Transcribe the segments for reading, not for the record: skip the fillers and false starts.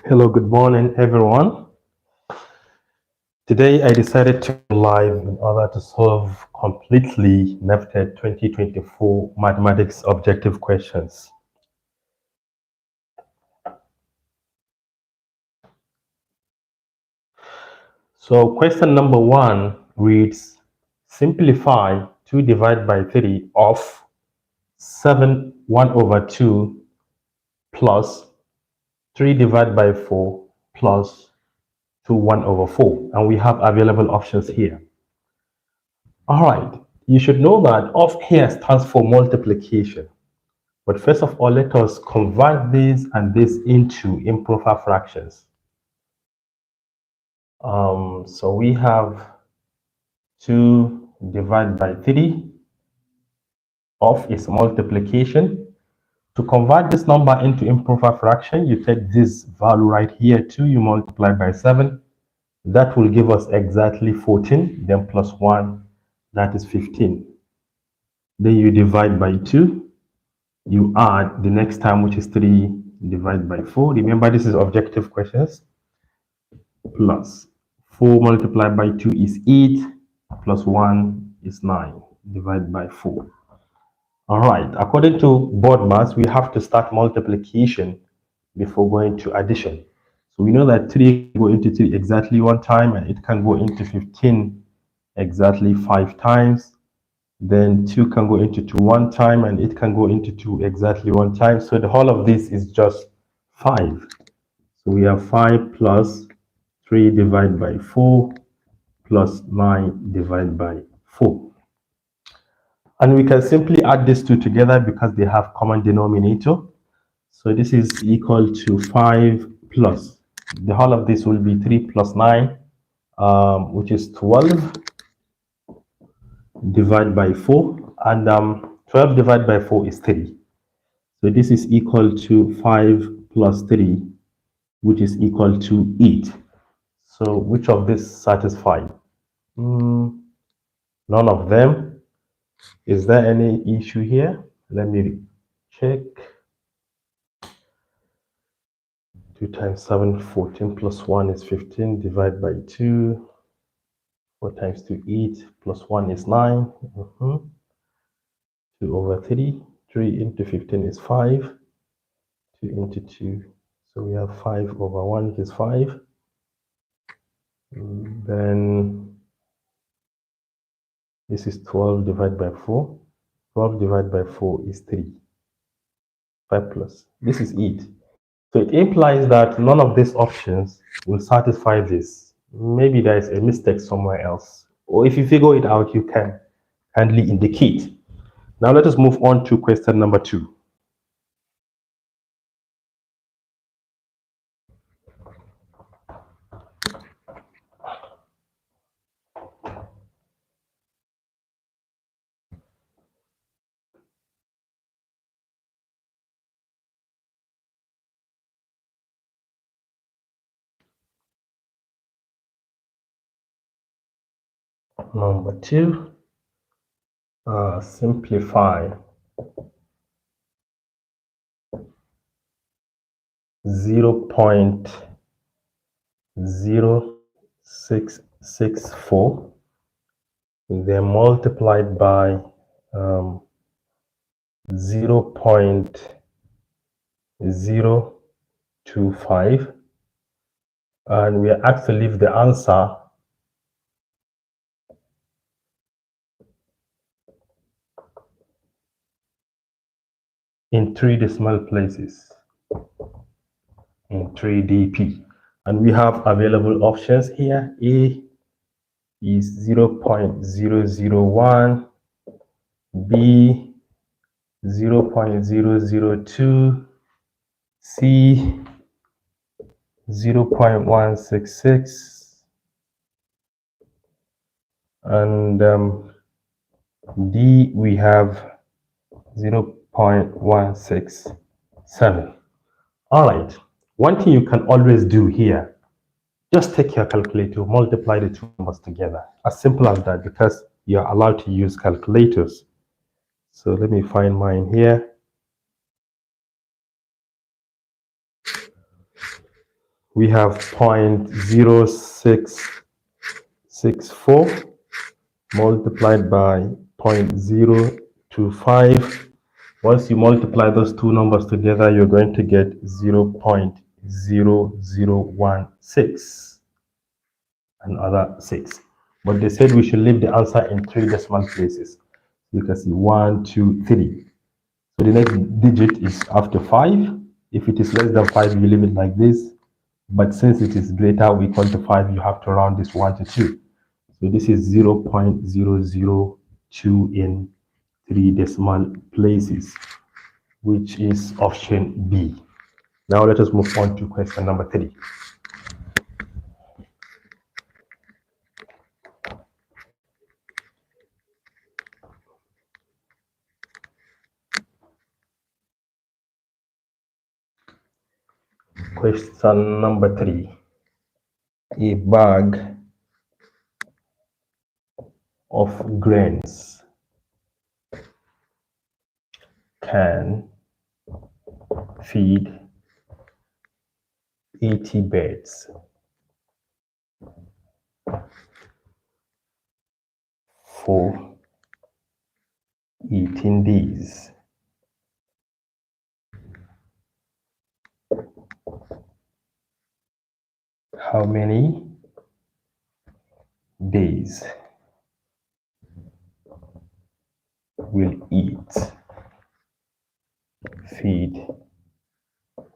Hello, good morning, everyone. Today I decided to go live in order to solve completely NABTEB 2024 mathematics objective questions. So question number 1 reads, simplify 2 divided by 3 of 7 1 over 2 plus 3 divided by 4 plus 2 1 over 4. And we have available options here. All right, you should know that off here stands for multiplication. But first of all, let us convert this and this into improper fractions. So we have 2 divided by 3 of its multiplication. To convert this number into improper fraction, you take this value right here, 2, you multiply by 7. That will give us exactly 14, then plus 1, that is 15. Then you divide by 2. You add the next time, which is 3 divided by 4. Remember, this is objective questions. Plus 4 multiplied by 2 is 8, plus 1 is 9, divided by 4. All right, according to board maths, we have to start multiplication before going to addition. So we know that 3 can go into 3 exactly 1 time, and it can go into 15 exactly 5 times. Then 2 can go into 2 1 time, and it can go into 2 exactly 1 time. So the whole of this is just 5. So we have 5 plus 3 divided by 4 plus 9 divided by 4. And we can simply add these two together because they have common denominator. So this is equal to 5 plus, the whole of this will be 3 plus 9, which is 12 divided by 4. And 12 divided by 4 is 3. So this is equal to 5 plus 3, which is equal to 8. So which of this satisfied? None of them. Is there any issue here? Let me check. 2 times 7, 14 plus 1 is 15, divided by 2. 4 times 2, 8, plus 1 is 9. 2 over 3. 3 into 15 is 5. 2 into 2. So we have 5 over 1, which is 5. Then this is 12 divided by 4. 12 divided by 4 is 3. 5 plus. This is 8. So it implies that none of these options will satisfy this. Maybe there is a mistake somewhere else. Or if you figure it out, you can kindly indicate. Now let us move on to question number 2. Number 2, simplify 0.0664, then multiplied by 0.025, and we are asked to leave the answer in 3 decimal places, in 3 dp. And we have available options here. A is 0.001, B 0.002, C 0.166, and D we have 0.167. All right, one thing you can always do here, just take your calculator, multiply the two numbers together. As simple as that, because you're allowed to use calculators. So let me find mine here. we have 0.0664 multiplied by 0.025. Once you multiply those two numbers together, you're going to get 0.0016. Another 6. But they said we should leave the answer in 3 decimal places. You can see 1, 2, 3. So the next digit is after 5. If it is less than 5, you leave it like this. But since it is greater, we equal to 5, you have to round this 1 to 2. So this is 0.002 in 3 decimal places, which is option B. Now let us move on to question number 3. Question number 3. A bag of grains can feed 80 birds for 18 days. How many days will it feed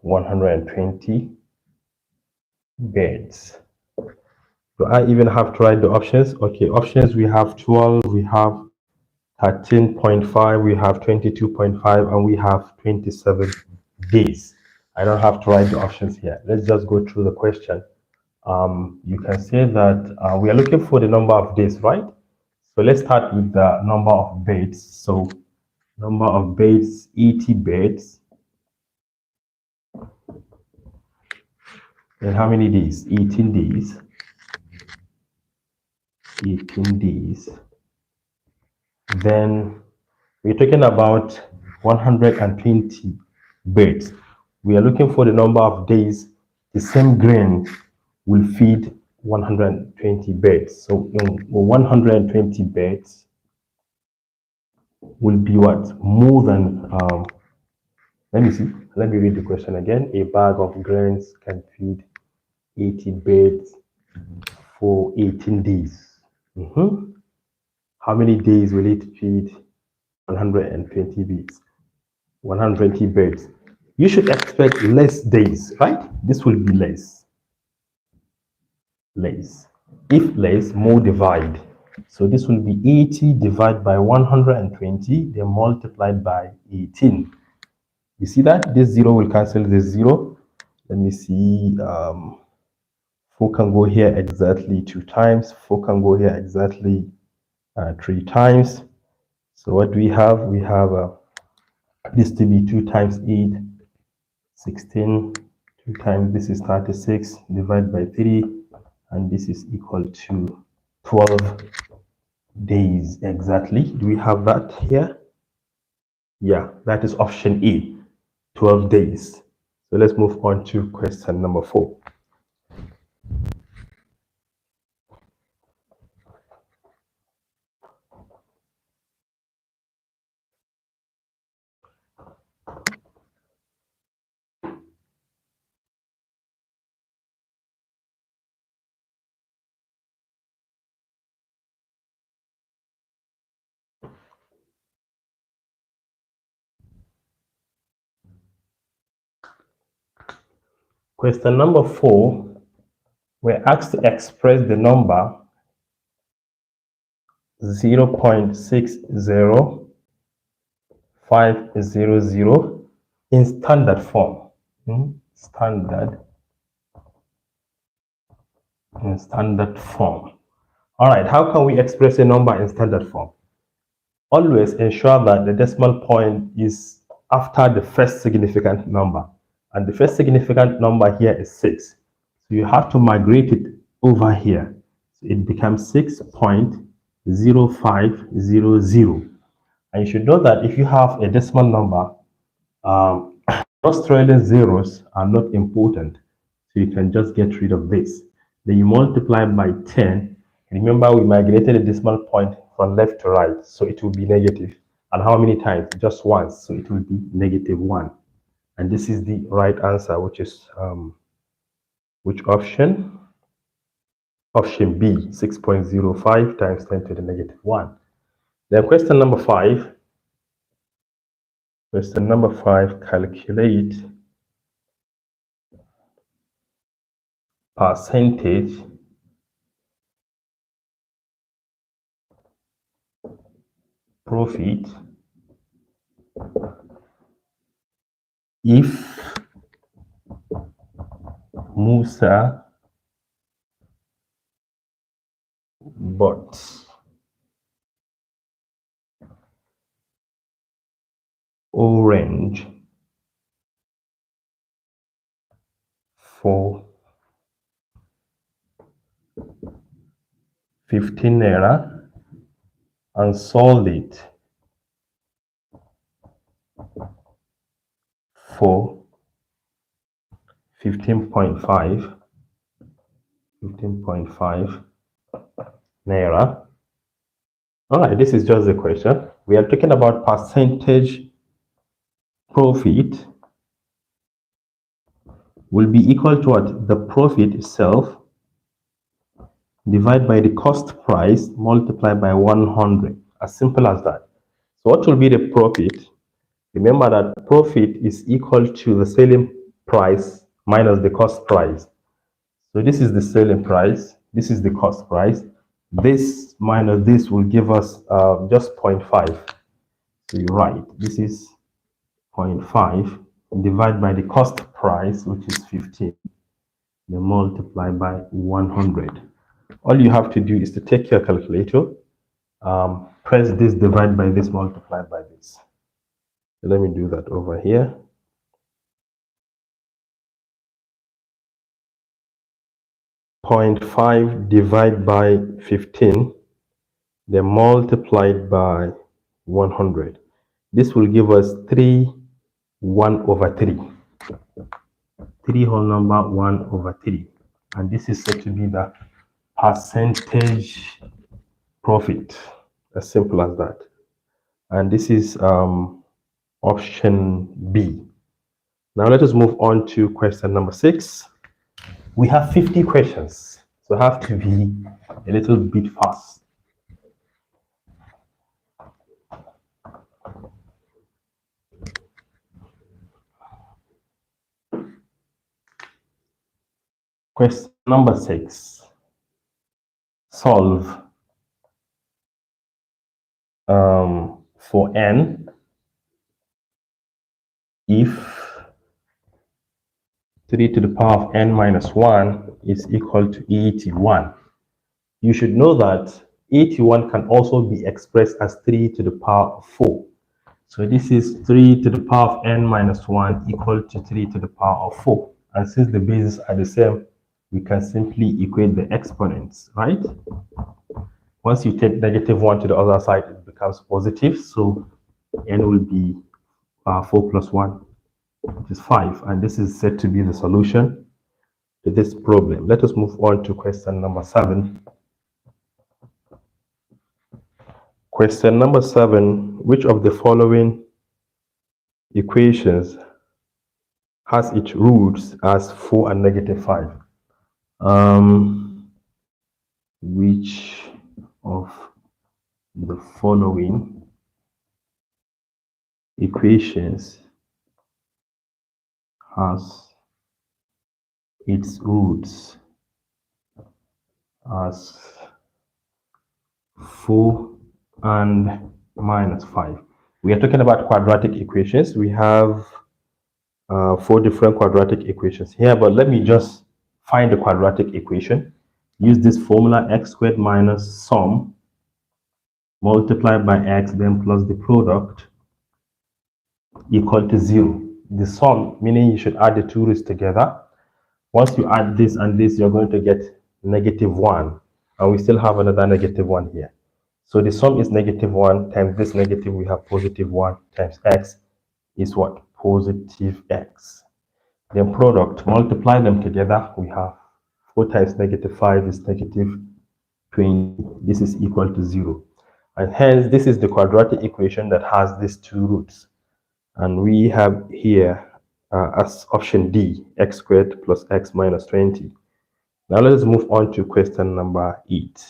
120 birds? Do I even have to write the options? Okay, options, we have 12, we have 13.5, we have 22.5, and we have 27 days. I don't have to write the options here. Let's just go through the question. You can say that we are looking for the number of days, right? So let's start with the number of birds. So number of birds, 80 birds. And how many days? 18 days. 18 days. Then we're talking about 120 birds. We are looking for the number of days the same grain will feed 120 birds. So 120 birds will be what? More than, let me see. Let me read the question again. A bag of grains can feed 80 birds for 18 days. How many days will it feed 120 birds? 120 birds. You should expect less days, right? This will be less. Less. If less, more divide. So this will be 80 divided by 120, then multiplied by 18. You see that? This 0 will cancel this 0. Let me see. 4 can go here exactly 2 times. 4 can go here exactly 3 times. So what do we have? We have this to be 2 times 8, 16. 2 times this is 36, divided by 3, and this is equal to 12 days exactly. Do we have that here? Yeah, that is option A, 12 days. So let's move on to question number 4. Question number 4, we're asked to express the number 0.60500 in standard form. Standard form. All right, how can we express a number in standard form? Always ensure that the decimal point is after the first significant number. And the first significant number here is 6. So you have to migrate it over here. So it becomes 6.0500. And you should know that if you have a decimal number, those trailing zeros are not important. So you can just get rid of this. Then you multiply by 10. Remember, we migrated a decimal point from left to right, so it will be negative. And how many times? Just once, so it will be -1. And this is the right answer, which is which option? Option B, 6.05 times 10 to the -1. Then question number 5. Question number 5, calculate percentage profit if Musa bought orange for 15 naira and sold it for 15.5 naira. All right, this is just the question. We are talking about percentage profit will be equal to what? The profit itself divided by the cost price multiplied by 100. As simple as that. So what will be the profit? Remember that profit is equal to the selling price minus the cost price. So this is the selling price. This is the cost price. This minus this will give us just 0.5. So you're right. This is 0.5 divided by the cost price, which is 15. Then multiply by 100. All you have to do is to take your calculator, press this, divide by this, multiply by this. So let me do that over here. 0.5 divided by 15, then multiplied by 100. This will give us 1/3. 3 whole number 1/3. And this is said to be the percentage profit. As simple as that. And this is option B. Now let us move on to question number 6. We have 50 questions, so I have to be a little bit fast. Question number 6. Solve for n if 3 to the power of n minus 1 is equal to 81. You should know that 81 can also be expressed as 3 to the power of 4. So this is 3 to the power of n minus 1 equal to 3 to the power of 4. And since the bases are the same, we can simply equate the exponents, right? Once you take -1 to the other side, it becomes positive. So n will be 4 plus 1, which is 5. And this is said to be the solution to this problem. Let us move on to question number 7. Question number 7, which of the following equations has its roots as 4 and -5? Which of the following equations has its roots as 4 and -5? We are talking about quadratic equations. We have 4 different quadratic equations here, but let me just find the quadratic equation. Use this formula, x squared minus sum multiplied by x, then plus the product equal to 0. The sum, meaning you should add the two roots together. Once you add this and this, you're going to get -1. And we still have another -1 here. So the sum is -1 times this negative, we have +1 times x is what? Positive x. then product, multiply them together, we have 4 times negative 5 is negative 20. This is equal to 0. And hence, this is the quadratic equation that has these two roots. And we have here as option D, x squared plus x minus 20. Now let's move on to question number 8.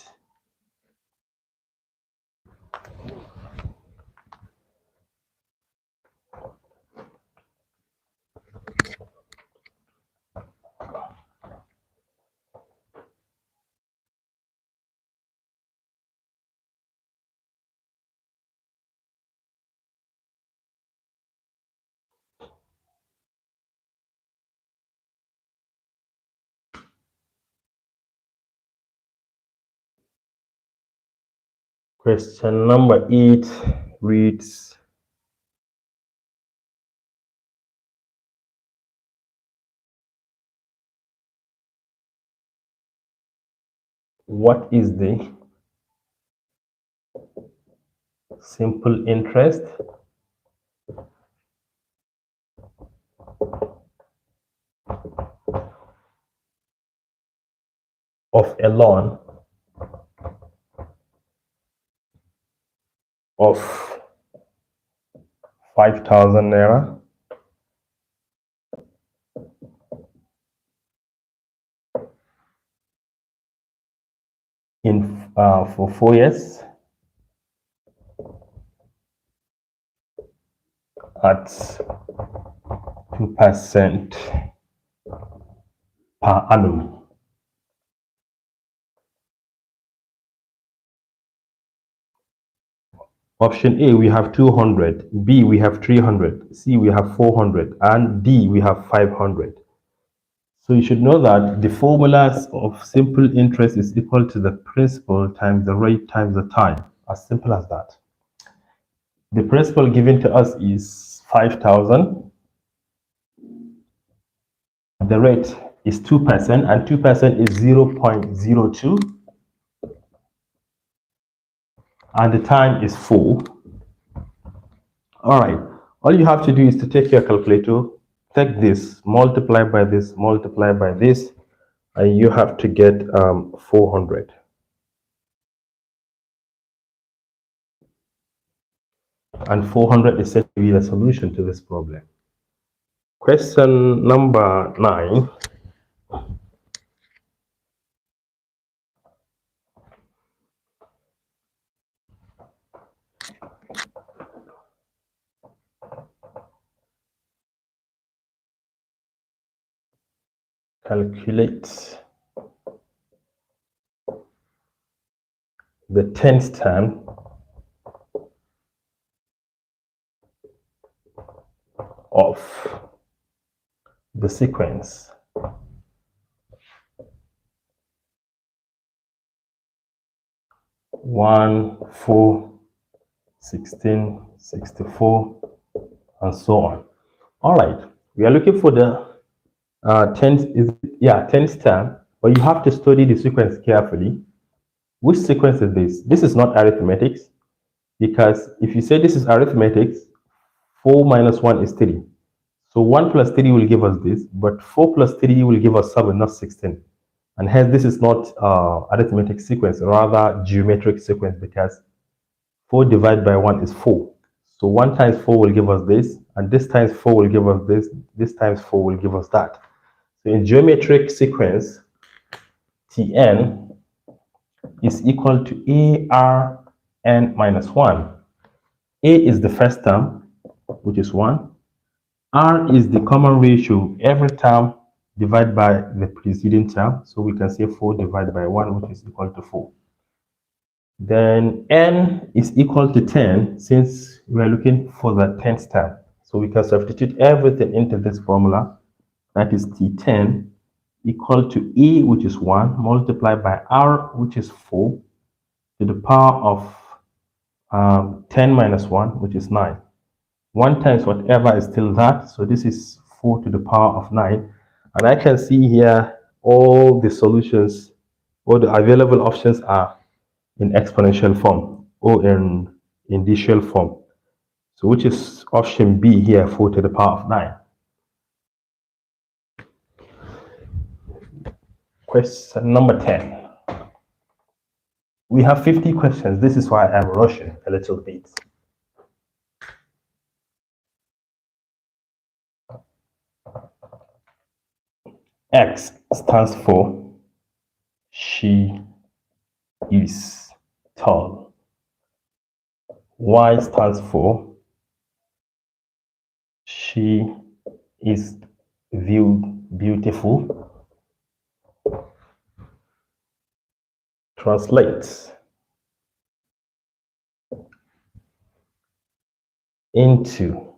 Question number 8 reads, what is the simple interest of a loan of 5,000 naira in for 4 years at 2% per annum. Option A, we have 200, B, we have 300, C, we have 400, and D, we have 500. So you should know that the formulas of simple interest is equal to the principal times the rate times the time. As simple as that. The principal given to us is 5,000. The rate is 2%, and 2% is 0.02. And the time is 4. All right. All you have to do is to take your calculator, take this, multiply by this, multiply by this, and you have to get 400. And 400 is said to be the solution to this problem. Question number 9. Calculate the 10th term of the sequence 1, 4, 16, 64, and so on. All right, we are looking for the 10th term, but you have to study the sequence carefully. Which sequence is this? This is not arithmetic, because if you say this is arithmetic, 4 minus 1 is 3. So 1 plus 3 will give us this, but 4 plus 3 will give us 7, not 16. And hence, this is not arithmetic sequence, rather geometric sequence, because 4 divided by 1 is 4. So 1 times 4 will give us this, and this times 4 will give us this times 4 will give us that. So in geometric sequence, Tn is equal to Arn minus 1. A is the first term, which is 1. R is the common ratio. Every term divided by the preceding term. So we can say 4 divided by 1, which is equal to 4. Then n is equal to 10, since we are looking for the 10th term. So we can substitute everything into this formula. That is T10 equal to E, which is 1, multiplied by R, which is 4, to the power of 10 minus 1, which is 9. 1 times whatever is still that. So this is 4 to the power of 9. And I can see here all the solutions, all the available options are in exponential form or in initial form. So which is option B here, 4 to the power of 9. Question number 10. We have 50 questions. This is why I'm rushing a little bit. X stands for she is tall. Y stands for she is viewed beautiful. Translate into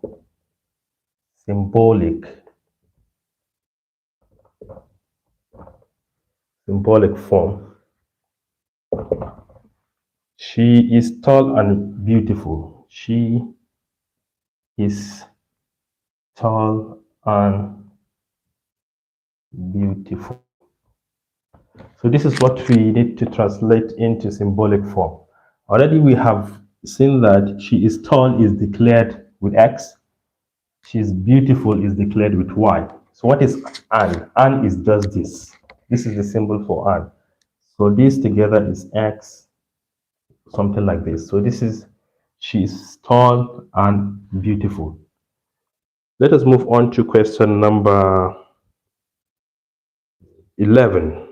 symbolic form. She is tall and beautiful. She is tall and beautiful. So this is what we need to translate into symbolic form. Already we have seen that she is tall is declared with X. She is beautiful is declared with Y. So what is an? An is just this. This is the symbol for an. So this together is X, something like this. So this is she is tall and beautiful. Let us move on to question number 11.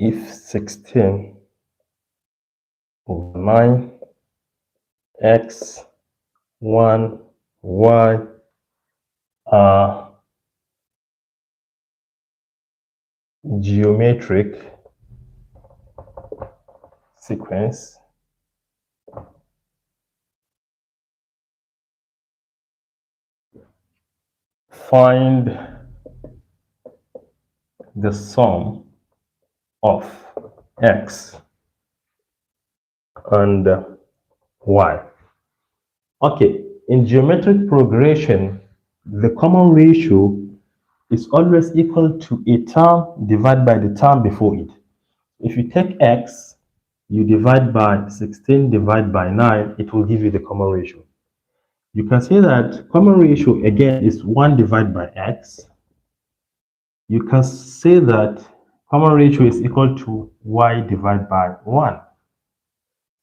If 16 over 9, X, 1, Y are geometric sequence, find the sum of X and Y. Okay, in geometric progression, the common ratio is always equal to a term divided by the term before it. If you take X, you divide by 16 divided by 9, it will give you the common ratio. You can say that common ratio again is 1 divided by X. You can say that common ratio is equal to Y divided by 1.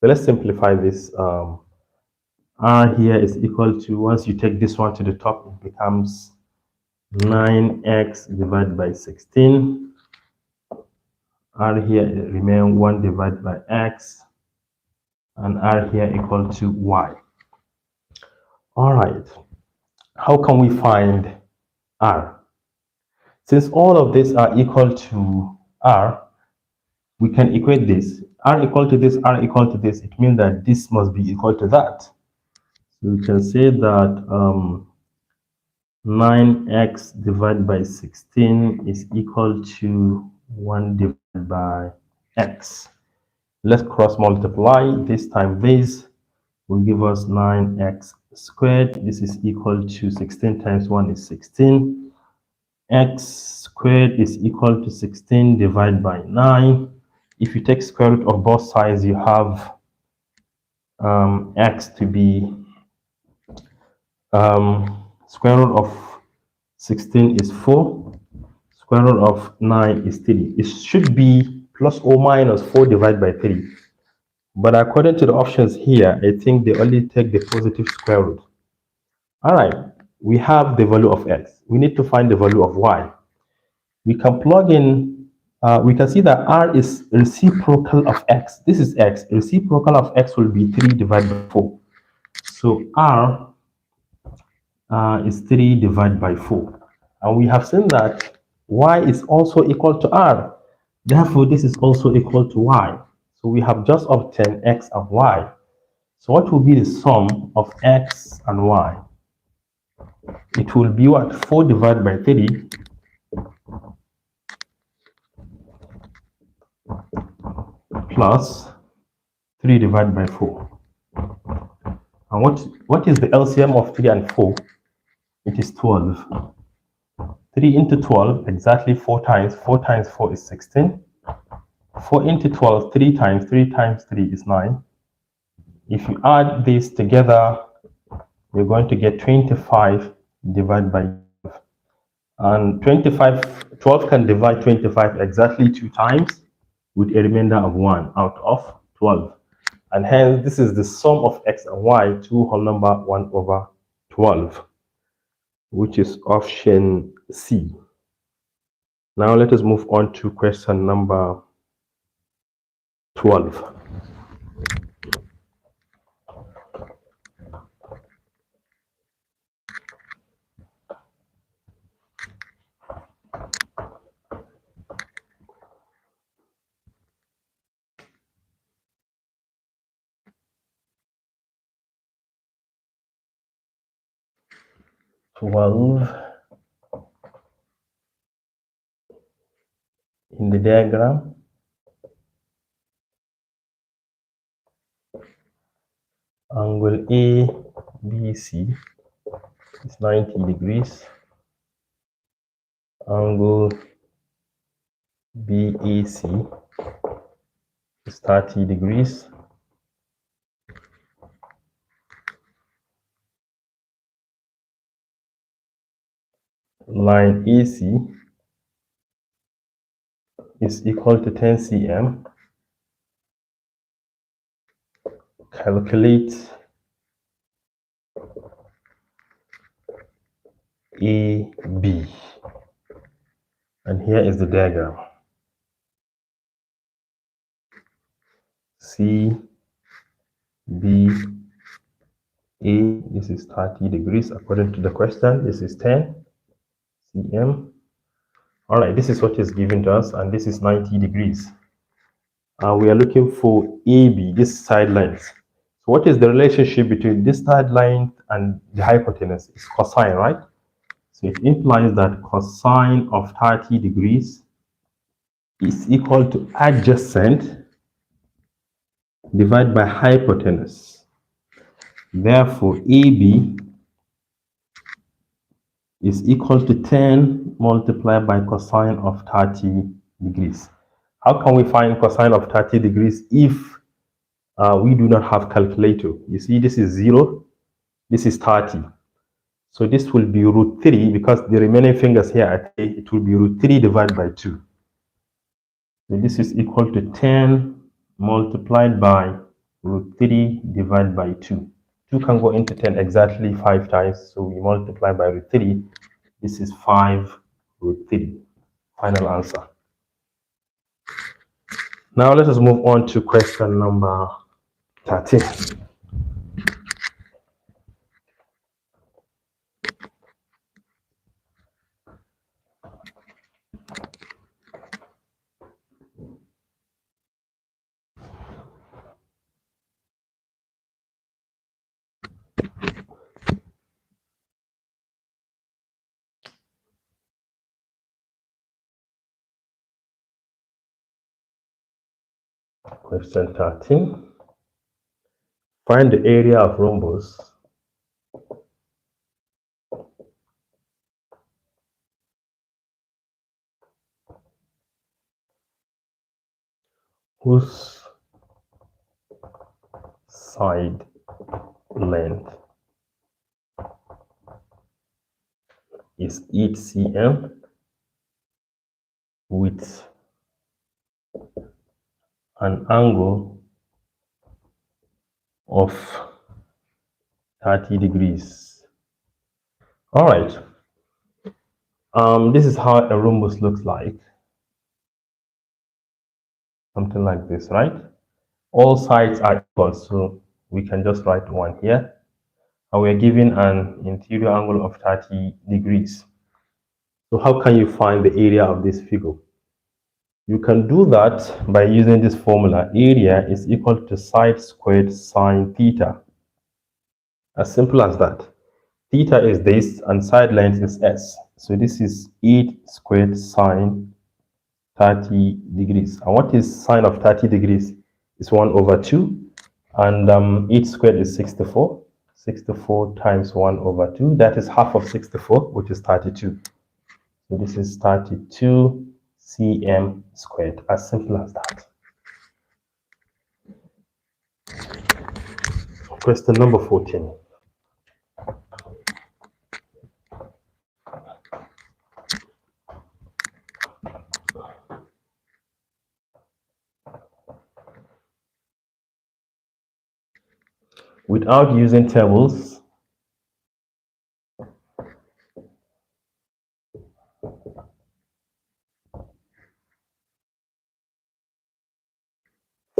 So let's simplify this. R here is equal to, once you take this one to the top, it becomes 9x divided by 16. R here remain 1 divided by x, and R here equal to y. All right, how can we find R? Since all of these are equal to R, we can equate this. R equal to this, R equal to this. It means that this must be equal to that. So we can say that 9x divided by 16 is equal to 1 divided by x. Let's cross multiply. This time this will give us 9x squared. This is equal to 16 times 1 is 16. X squared is equal to 16 divided by 9. If you take square root of both sides, you have x to be square root of 16 is 4. Square root of 9 is 3. It should be plus or minus 4 divided by 3. But according to the options here, I think they only take the positive square root. All right, we have the value of x. We need to find the value of y. We can plug in, we can see that r is reciprocal of x. This is x. Reciprocal of x will be 3 divided by 4. So r is 3 divided by 4. And we have seen that y is also equal to r. Therefore, this is also equal to y. So we have just obtained x and y. So what will be the sum of x and y? It will be what? 4 divided by 3 plus 3 divided by 4. And what is the LCM of 3 and 4? It is 12. 3 into 12, exactly 4 times. 4 times 4 is 16. 4 into 12, 3 times. 3 times 3 is 9. If you add these together, you're going to get 25 divided by 12. And 12 can divide 25 exactly 2 times with a remainder of 1 out of 12. And hence, this is the sum of x and y, 2 whole number 1 over 12, which is option C. Now let us move on to question number 12. In the diagram, angle ABC is 90 degrees. Angle BAC is 30 degrees. Line AC is equal to 10 cm. Calculate AB. And here is the diagram. C, B, A, this is 30 degrees according to the question. This is 10 cm. All right, this is what is given to us, and this is 90 degrees. We are looking for AB, this side length. So what is the relationship between this side length and the hypotenuse? It's cosine, right? So it implies that cosine of 30 degrees is equal to adjacent divided by hypotenuse. Therefore, AB is equal to 10 multiplied by cosine of 30 degrees. How can we find cosine of 30 degrees if we do not have calculator? You see, this is 0, this is 30. So this will be root 3, because the remaining fingers here are 3, it will be root 3 divided by 2. So this is equal to 10 multiplied by root 3 divided by 2. 2 can go into 10 exactly 5 times, so we multiply by root 3. This is 5 root 3. Final answer. Now let us move on to question number 13. Question 13. Find the area of rhombus whose side length is 8 cm with an angle of 30 degrees. All right. This is how a rhombus looks like. Something like this, right? All sides are equal, so we can just write 1 here. And we are given an interior angle of 30 degrees. So how can you find the area of this figure? You can do that by using this formula. Area is equal to side squared sine theta. As simple as that. Theta is this and side length is s. So this is 8 squared sine 30 degrees. And what is sine of 30 degrees? It's 1 over 2. And 8 squared is 64. 64 times 1 over 2. That is half of 64, which is 32. So this is 32 cm squared, as simple as that. Question number 14. Without using tables,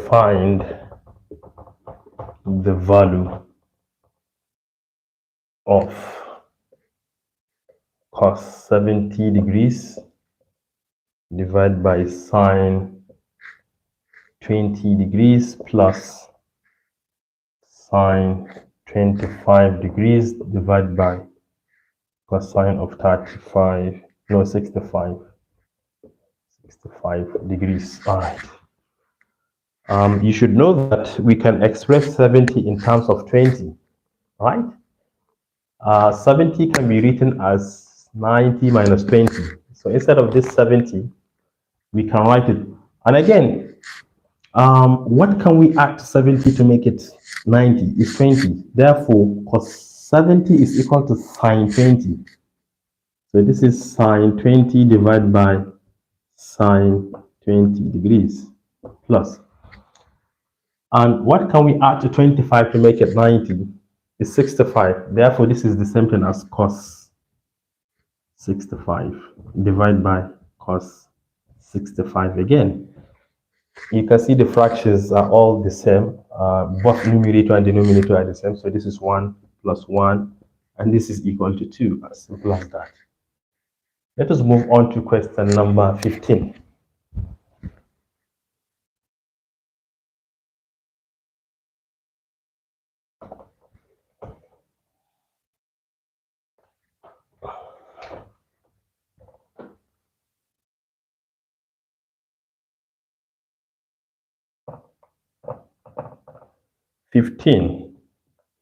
find the value of cos 70 degrees divided by sine 20 degrees plus sine 25 degrees divided by cosine of 65 degrees. All right. You should know that we can express 70 in terms of 20, right? 70 can be written as 90 minus 20. So instead of this 70, we can write it. And again, what can we add to 70 to make it 90? It's 20. Therefore, cos 70 is equal to sine 20. So this is sine 20 divided by sine 20 degrees plus. And what can we add to 25 to make it 90? It's 65. Therefore, this is the same thing as cos 65 divided by cos 65 again. You can see the fractions are all the same. Both numerator and denominator are the same. So this is 1 plus 1, and this is equal to 2. As simple as that. Let us move on to question number 15.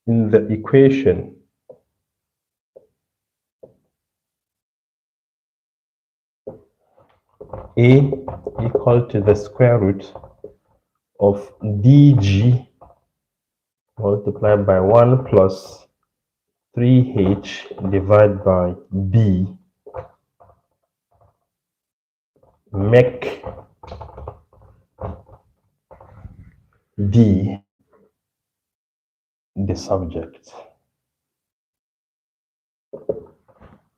In the equation a equal to the square root of dg multiplied by 1 plus 3h divided by b, make d the subject.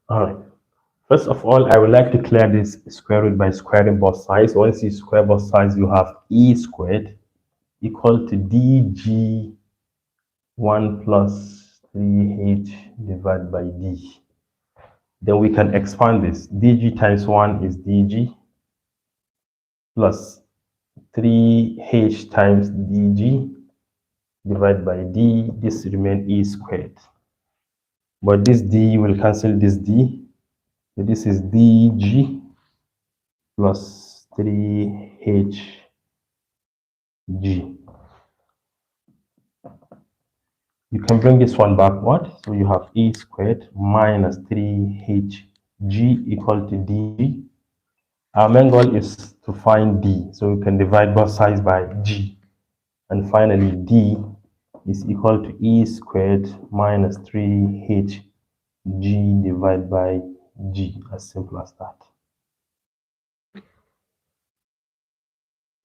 All right. First of all, I would like to clear this square root by squaring both sides. Once you square both sides, you have e squared equal to dg 1 plus 3h divided by d. Then we can expand this. dg times 1 is dg plus 3h times dg divided by d. This remains e squared. But this d will cancel this d. So this is dg plus 3hg. You can bring this one backward. So you have e squared minus 3hg equal to dg. Our main goal is to find d. So we can divide both sides by g. And finally, d is equal to e squared minus 3hg divided by g. As simple as that.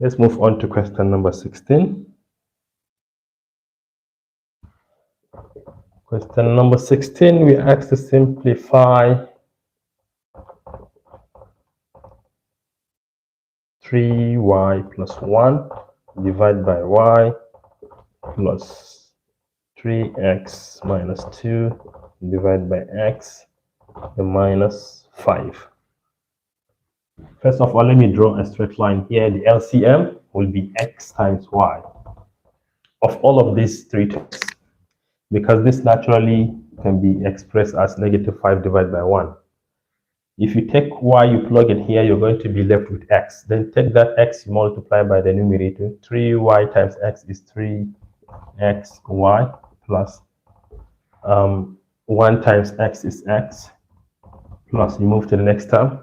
Let's move on to question number 16. Question number 16, we asked to simplify 3y plus 1 divided by y plus 3x minus 2 divided by x and minus 5. First of all, let me draw a straight line here. The LCM will be x times y of all of these three terms, because this naturally can be expressed as -5 divided by 1. If you take y, you plug it here, you're going to be left with x. Then take that x, you multiply by the numerator. 3y times x is 3xy plus 1 times x is x plus, you move to the next term,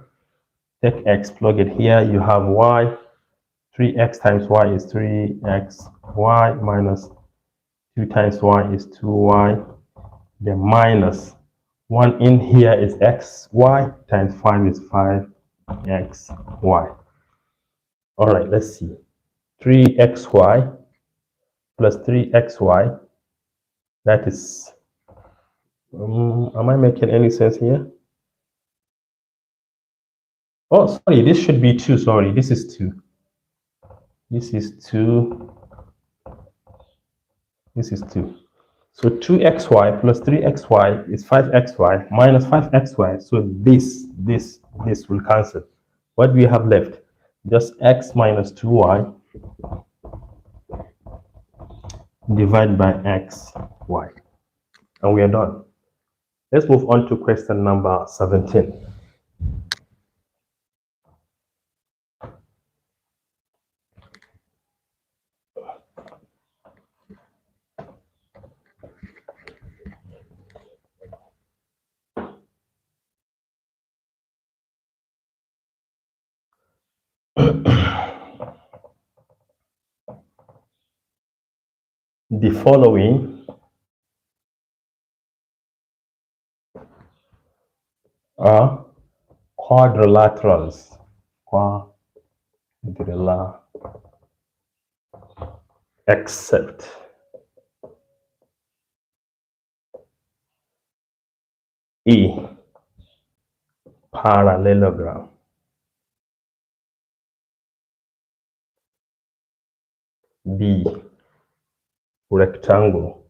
take x, plug it here, you have y, 3x times y is 3x, y minus 2 times y is 2y, the minus 1 in here is x, y times 5 is 5x, y. All right, let's see. 3xy plus 3xy, that is, am I making any sense here? Oh, sorry, this should be 2, sorry, this is 2. This is 2, this is 2. So 2xy plus 3xy is 5xy minus 5xy. So this will cancel. What do we have left? Just x minus 2y divided by xy. And we are done. Let's move on to question number 17. The following are quadrilaterals. Except A, parallelogram, B, rectangle,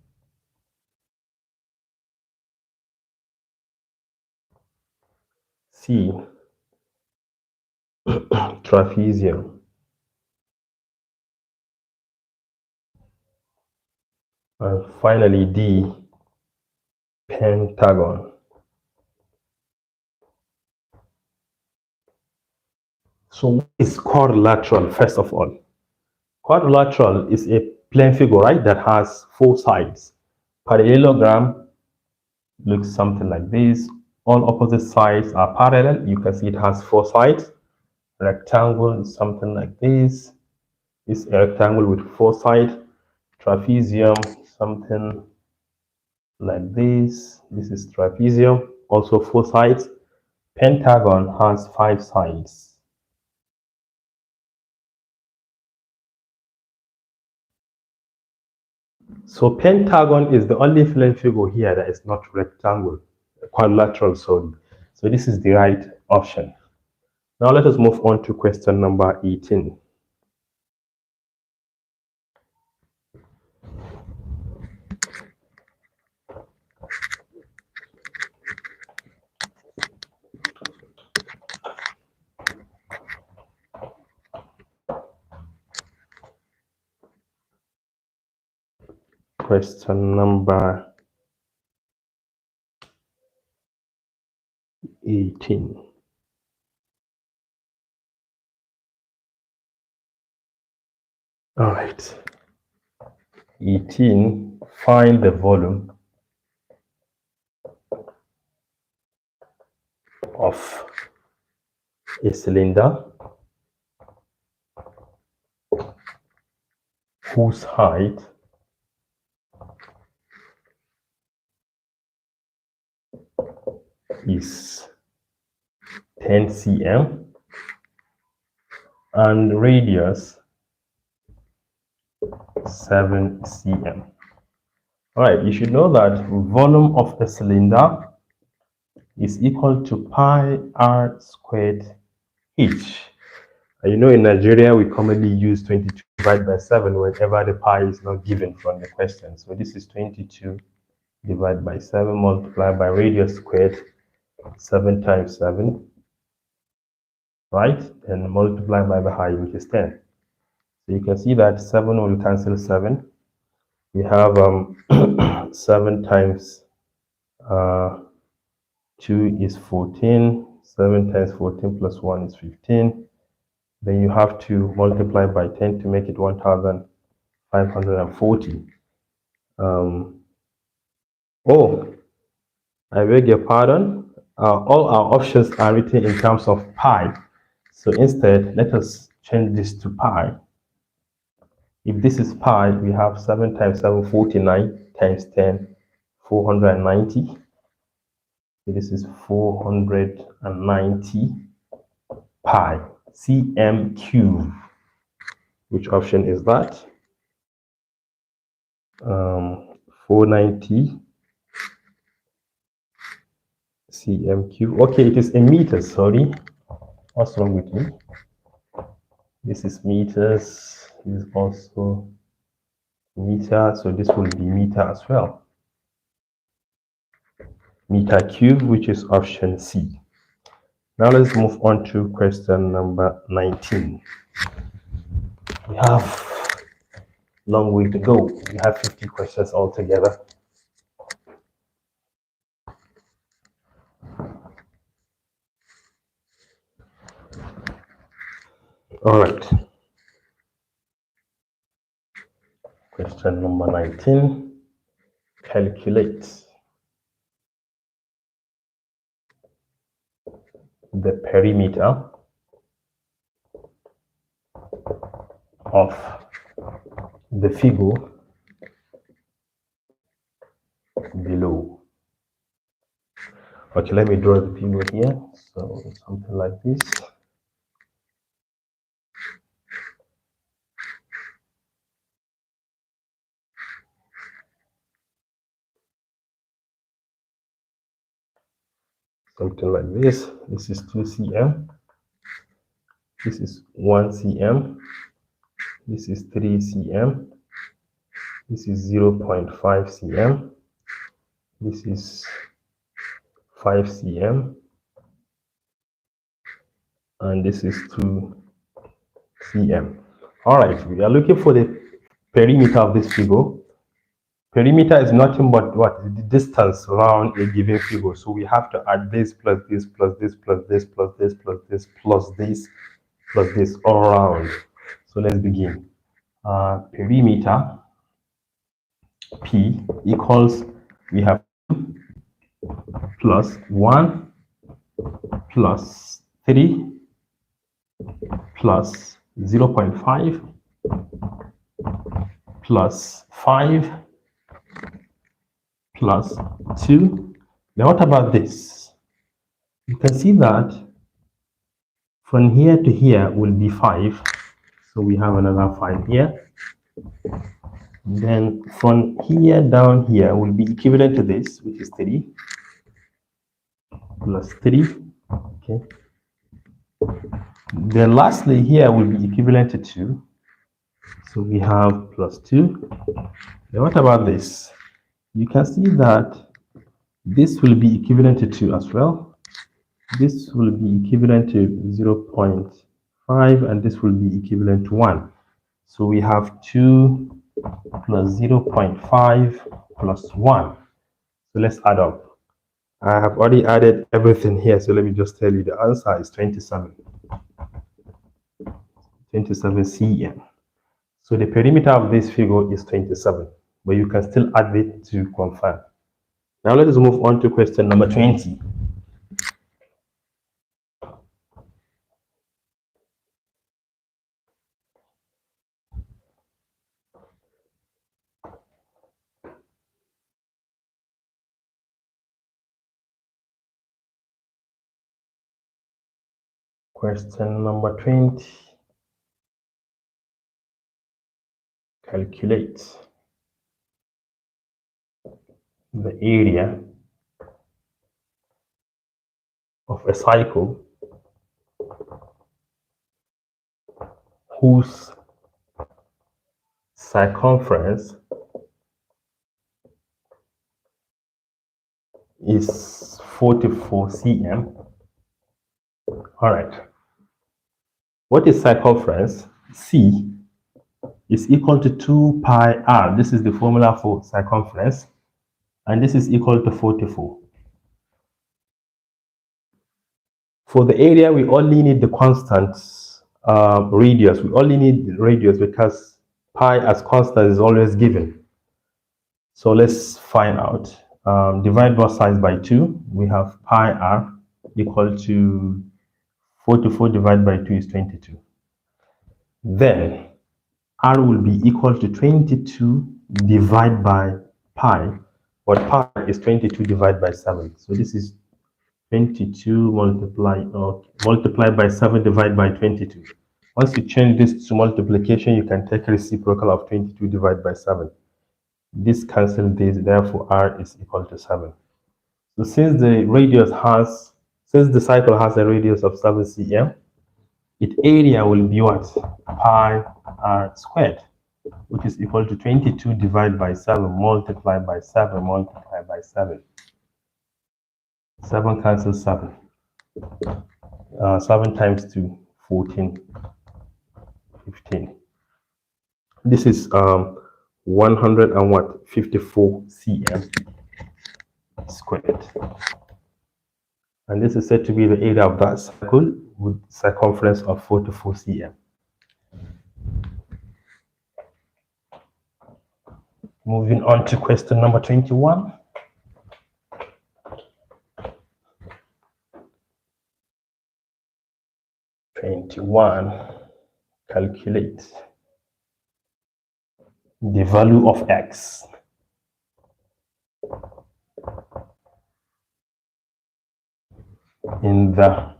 C, trapezium, and finally D, pentagon. So what is quadrilateral first of all? Quadrilateral is a plane figure, right, that has 4 sides. Parallelogram looks something like this. All opposite sides are parallel. You can see it has 4 sides. Rectangle is something like this. It's a rectangle with 4 sides. Trapezium, something like this. This is trapezium, also 4 sides. Pentagon has 5 sides. So pentagon is the only plane figure here that is not rectangle, quadrilateral, sorry. So this is the right option. Now let us move on to question number 18. Question number 18. All right. 18, find the volume of a cylinder whose height is 10 cm and radius 7 cm. All right, you should know that volume of a cylinder is equal to pi r squared h. You know, in Nigeria, we commonly use 22 divided by 7 whenever the pi is not given from the question. So this is 22 divided by 7 multiplied by radius squared, 7 times 7, right? And multiplied by the height, which is 10. So you can see that 7 will cancel 7. We have 7 times 2 is 14. 7 times 14 plus 1 is 15. Then you have to multiply by 10 to make it 1,540. Oh, I beg your pardon. all our options are written in terms of pi. So instead, let us change this to pi. If this is pi, we have 7 times 7, 49, times 10, 490. So this is 490 pi, cm cube. Which option is that? 490 cm cube. Okay, it is in meters, sorry. What's wrong with me? This is meters, this is also meter, so this will be meter as well. Meter cube, which is option C. Now let's move on to question number 19. We have a long way to go. We have 50 questions altogether. All right. Question number 19. Calculate the perimeter of the figure below. Okay, let me draw the figure here. So something like this. Something like this. This is 2 cm. This is 1 cm. This is 3 cm. This is 0.5 cm. This is 5 cm. And this is 2 cm. All right, we are looking for the perimeter of this figure. Perimeter is nothing but what? The distance around a given figure. So we have to add this plus this plus this plus this plus this plus this plus this plus this all around. So let's begin. Perimeter P equals, we have 2 plus 1 plus 3 plus 0.5 plus 5 plus 2. Now what about this? You can see that from here to here will be 5. So we have another 5 here. Then from here down here will be equivalent to this, which is 3 plus 3. Okay. Then lastly here will be equivalent to 2. So we have plus 2. Then what about this? You can see that this will be equivalent to 2 as well. This will be equivalent to 0.5 and this will be equivalent to 1. So we have 2 plus 0.5 plus 1. So let's add up. I have already added everything here, so let me just tell you the answer is 27. 27 cm. So the perimeter of this figure is 27, but you can still add it to confirm. Now let us move on to question number 20. Question number 20. Calculate the area of a cycle whose circumference is 44 cm. All right. What is circumference? C is equal to 2 pi r. This is the formula for circumference. And this is equal to 44. For the area, we only need the constant radius. We only need the radius because pi as constant is always given. So let's find out. Divide both sides by 2. We have pi r equal to 44 divided by 2 is 22. Then r will be equal to 22 divided by pi, but pi is 22 divided by 7. So this is 22 multiplied by 7 divided by 22. Once you change this to multiplication, you can take reciprocal of 22 divided by 7. This cancels this, therefore r is equal to 7. So since the cycle has a radius of 7 cm, its area will be what? Pi r squared, which is equal to 22 divided by 7 multiplied by 7 multiplied by 7. 7 cancels 7. 7 times 2, 14, 15. This is 154 cm squared. And this is said to be the area of that circle with circumference of 44 cm. Moving on to question number 21. Calculate the value of x in the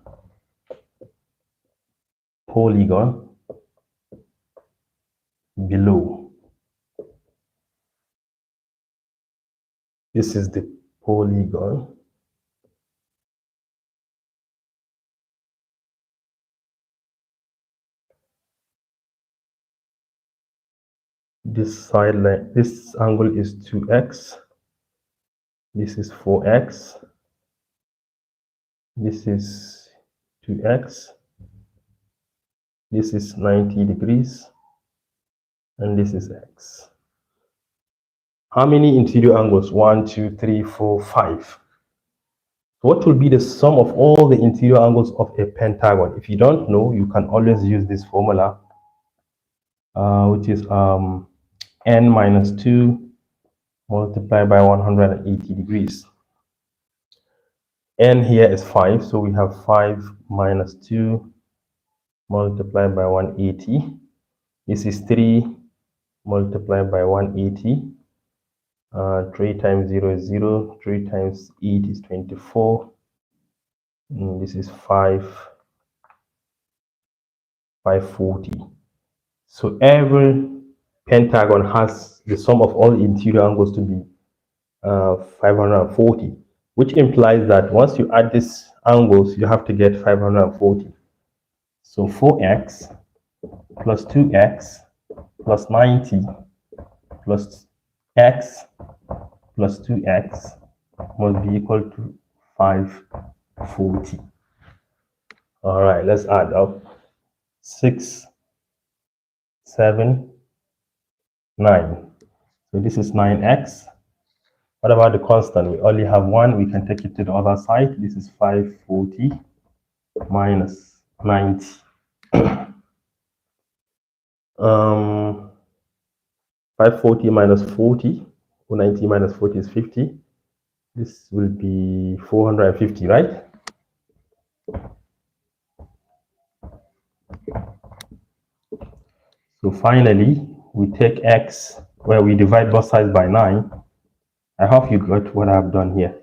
polygon below. This is the polygon. This side line, this angle is 2x. This is 4x. This is 2x. This is 90 degrees. And this is x. How many interior angles? 1, 2, 3, 4, 5. What will be the sum of all the interior angles of a pentagon? If you don't know, you can always use this formula, which is n minus 2 multiplied by 180 degrees. N here is 5, so we have 5 minus 2 multiplied by 180. This is 3 multiplied by 180. 3 times 0 is 0. 3 times 8 is 24. And this is 540. So every pentagon has the sum of all interior angles to be 540, which implies that once you add these angles, you have to get 540. So 4x plus 2x plus 90 plus x plus 2x must be equal to 540. All right, let's add up. 6, 7, 9. So this is 9x. What about the constant? We only have 1. We can take it to the other side. This is 540 minus 90. 540 minus 40, 90 minus 40 is 50. This will be 450, right? So finally, we take x, where we divide both sides by 9. I hope you got what I've done here.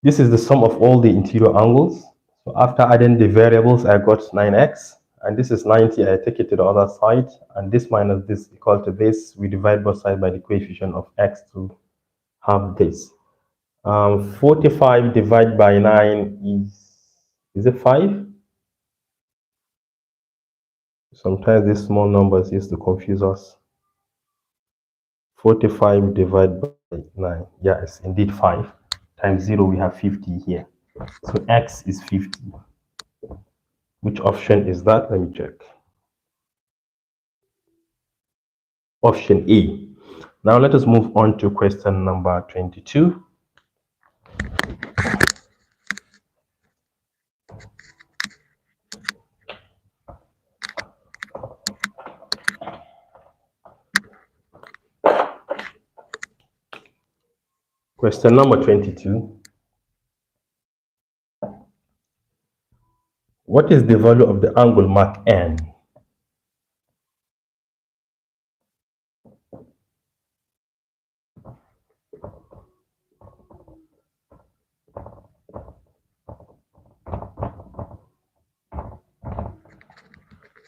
This is the sum of all the interior angles. So after adding the variables, I got 9x. And this is 90. I take it to the other side. And this minus this equal to this. We divide both sides by the coefficient of x to have this. 45 divided by 9 is it 5? Sometimes these small numbers used to confuse us. 45 divided by 9. Yeah, it's indeed 5. Times 0, we have 50 here. So x is 50. Which option is that? Let me check. Option A. Now let us move on to question number 22. Question number 22. What is the value of the angle mark N?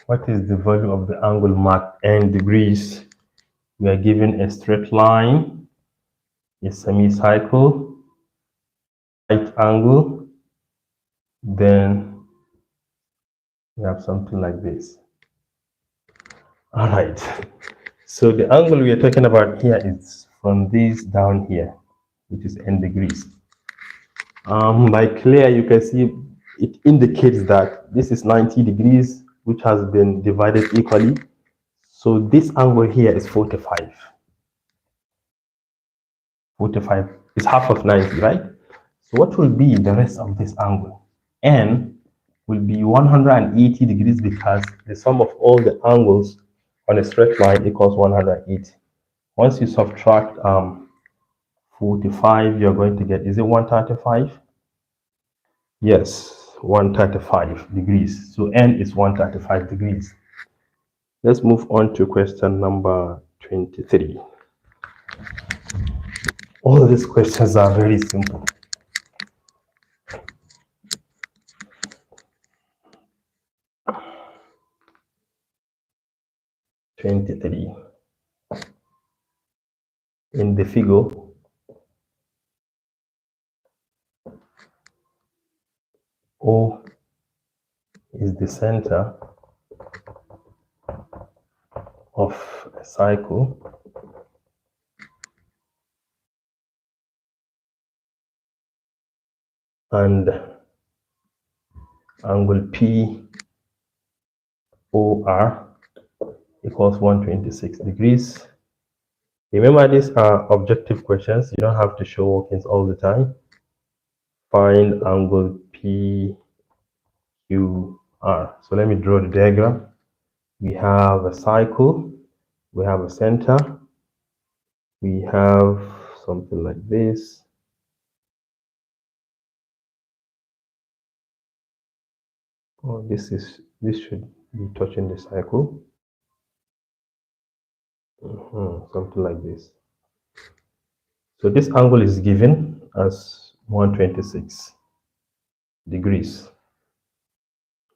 What is the value of the angle mark N degrees? We are given a straight line, a semicircle, right angle, then we have something like this. All right. So the angle we are talking about here is from this down here, which is n degrees. By clear, you can see it indicates that this is 90 degrees, which has been divided equally. So this angle here is 45. 45 is half of 90, right? So what will be the rest of this angle? N will be 180 degrees because the sum of all the angles on a straight line equals 180. Once you subtract 45, you're going to get, is it 135? Yes, 135 degrees. So N is 135 degrees. Let's move on to question number 23. All these questions are very simple. In the figure, O is the center of a cycle and angle POR equals 126 degrees. Remember, these are objective questions. You don't have to show workings all the time. Find angle PQR. So let me draw the diagram. We have a cycle, we have a center, we have something like this. Oh, this should be touching the cycle. Something like this. So this angle is given as 126 degrees.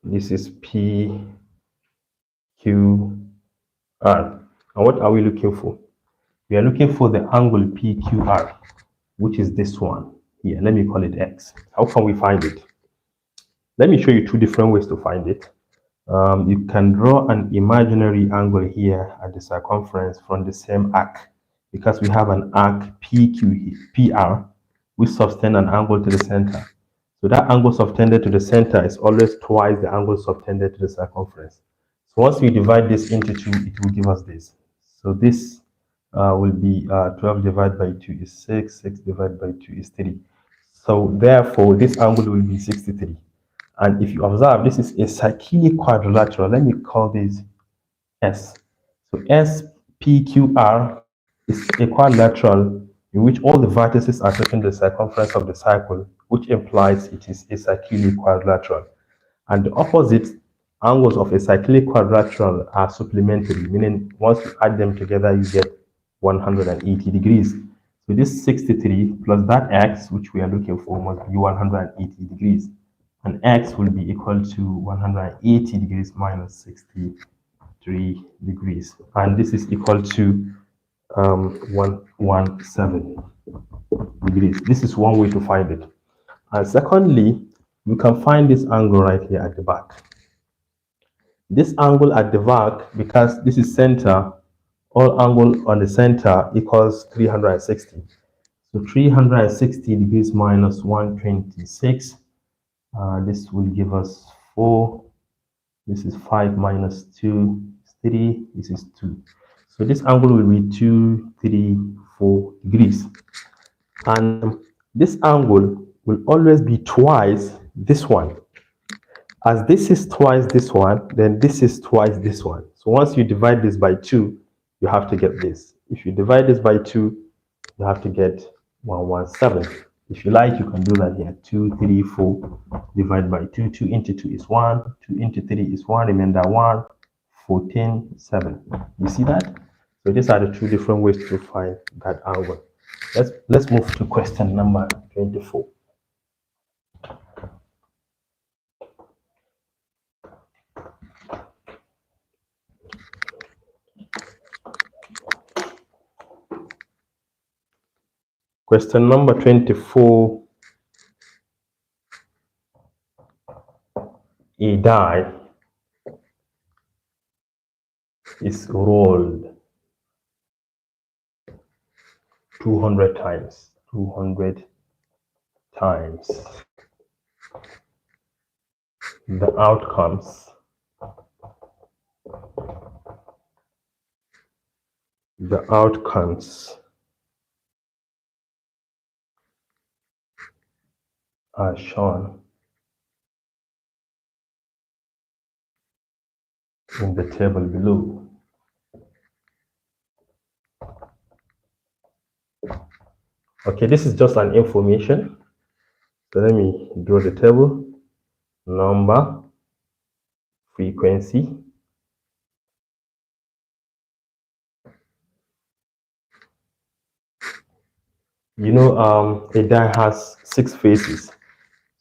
This is PQR. And what are we looking for? We are looking for the angle PQR, which is this one here. Let me call it X. How can we find it? Let me show you two different ways to find it. You can draw an imaginary angle here at the circumference from the same arc, because we have an arc PR, which subtends an angle to the center. So that angle subtended to the center is always twice the angle subtended to the circumference. So once we divide this into 2, it will give us this. So this will be 12 divided by 2 is 6, 6 divided by 2 is 3. So therefore, this angle will be 63. And if you observe, this is a cyclic quadrilateral. Let me call this S. So SPQR is a quadrilateral in which all the vertices are touching the circumference of the cycle, which implies it is a cyclic quadrilateral. And the opposite angles of a cyclic quadrilateral are supplementary, meaning once you add them together, you get 180 degrees. So this 63 plus that X, which we are looking for, must be 180 degrees. And X will be equal to 180 degrees minus 63 degrees. And this is equal to 117 degrees. This is one way to find it. And secondly, you can find this angle right here at the back. This angle at the back, because this is center, all angle on the center equals 360. So 360 degrees minus 126. This will give us 4. This is 5 minus 2 is 3. This is 2. So this angle will be 234 degrees. And this angle will always be twice this one. As this is twice this one, then this is twice this one. So once you divide this by 2, you have to get this. If you divide this by 2, you have to get 117. If you like, you can do that here. 2, 3, 4 divided by 2. 2 into 2 is 1. 2 into 3 is 1. Remember 1. 14, 7. You see that? So these are the two different ways to find that angle. Let's move to question number 24. Question number 24. A die is rolled 200 times. 200 times. The outcomes are shown in the table below. Okay, this is just an information. So let me draw the table. Number, frequency, a die has 6 faces.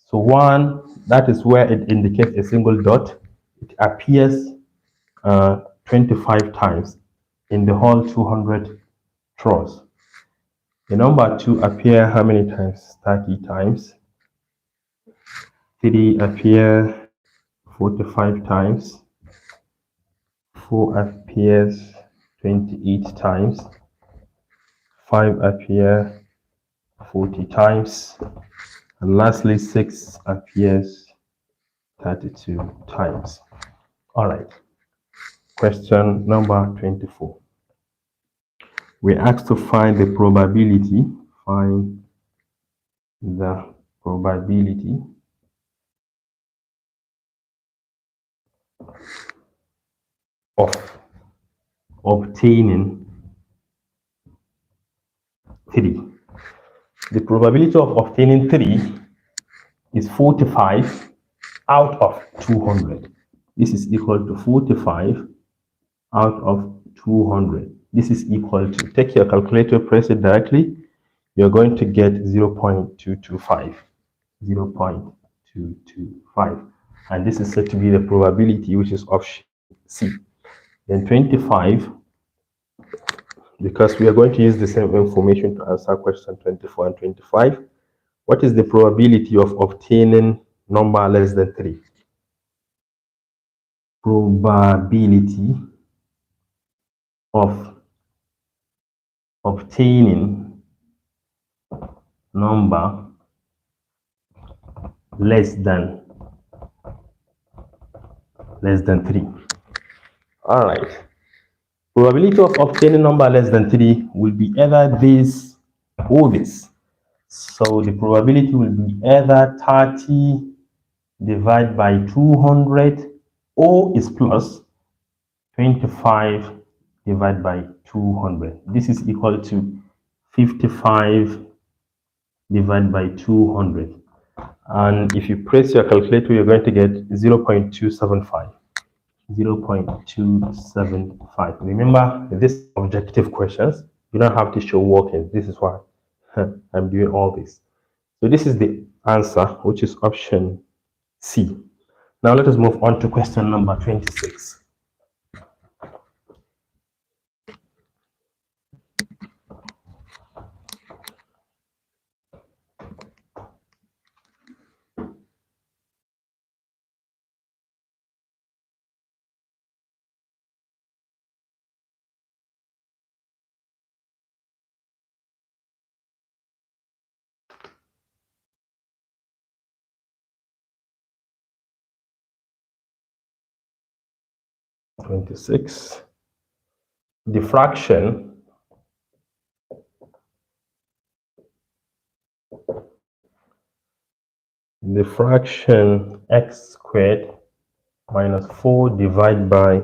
So 1, that is where it indicates a single dot. It appears 25 times in the whole 200 throws. The number 2 appear how many times? 30 times. 3 appear 45 times. 4 appears 28 times. 5 appear 40 times. And lastly, 6 appears 32 times. All right. Question number 24. We're asked to find the probability. Find the probability of obtaining 3. The probability of obtaining 3 is 45 out of 200. This is equal to 45 out of 200. This is equal to, take your calculator, press it directly, you're going to get 0.225. 0.225. And this is said to be the probability, which is option C. Then 25, because we are going to use the same information to answer question 24 and 25. What is the probability of obtaining number less than 3? Probability of obtaining number less than 3. All right. Probability of obtaining number less than 3 will be either this or this. So the probability will be either 30 divided by 200, or is plus 25 divided by 200. This is equal to 55 divided by 200. And if you press your calculator, you're going to get 0.275. 0.275. Remember, this objective questions, you don't have to show working. This is why I'm doing all this. So this is the answer, which is option C. Now let us move on to question number 26. The fraction x squared minus 4 divided by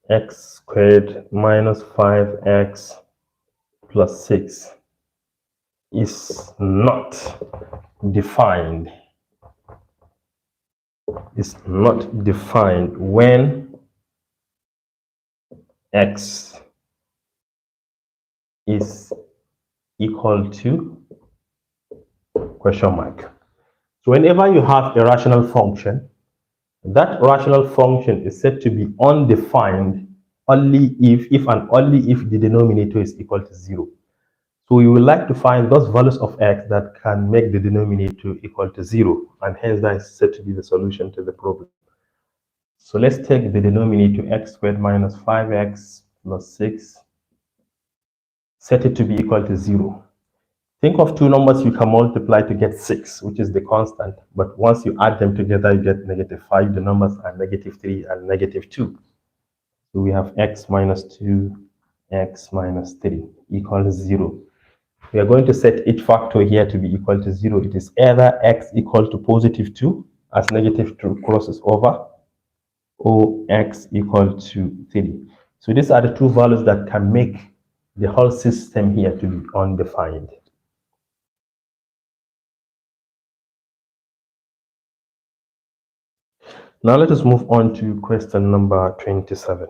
x squared minus 5x plus 6 is not defined when x is equal to question mark. So whenever you have a rational function, that rational function is said to be undefined only if and only if the denominator is equal to 0. So we would like to find those values of x that can make the denominator equal to 0, and hence that is said to be the solution to the problem. So let's take the denominator x squared minus 5x plus 6, set it to be equal to 0. Think of two numbers you can multiply to get 6, which is the constant, but once you add them together, you get -5. The numbers are -3 and -2. So we have x minus 2, x minus 3 equals 0. We are going to set each factor here to be equal to 0. It is either x equal to +2 as -2 crosses over, or x equal to 3. So these are the two values that can make the whole system here to be undefined. Now let us move on to question number 27.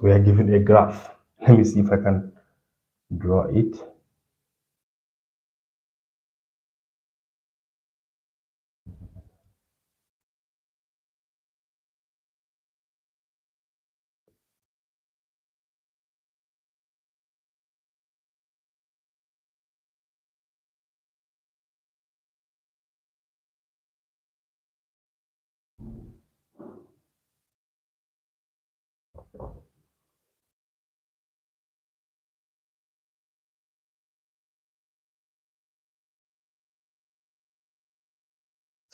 We are given a graph. Let me see if I can draw it.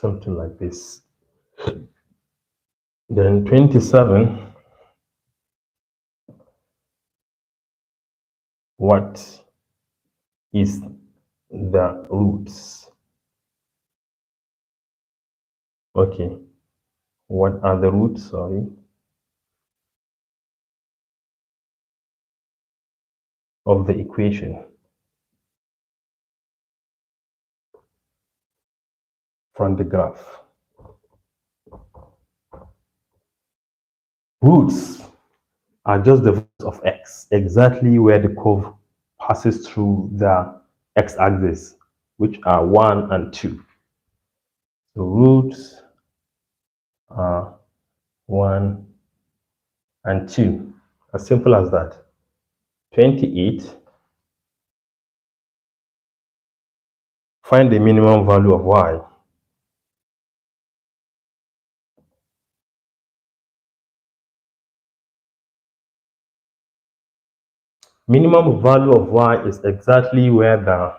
Something like this. Then 27, what is the roots? Okay, what are the roots? Sorry. Of the equation from the graph. Roots are just the values of x, exactly where the curve passes through the x-axis, which are 1 and 2. So roots are 1 and 2. As simple as that. 28. Find the minimum value of y. Minimum value of y is exactly where the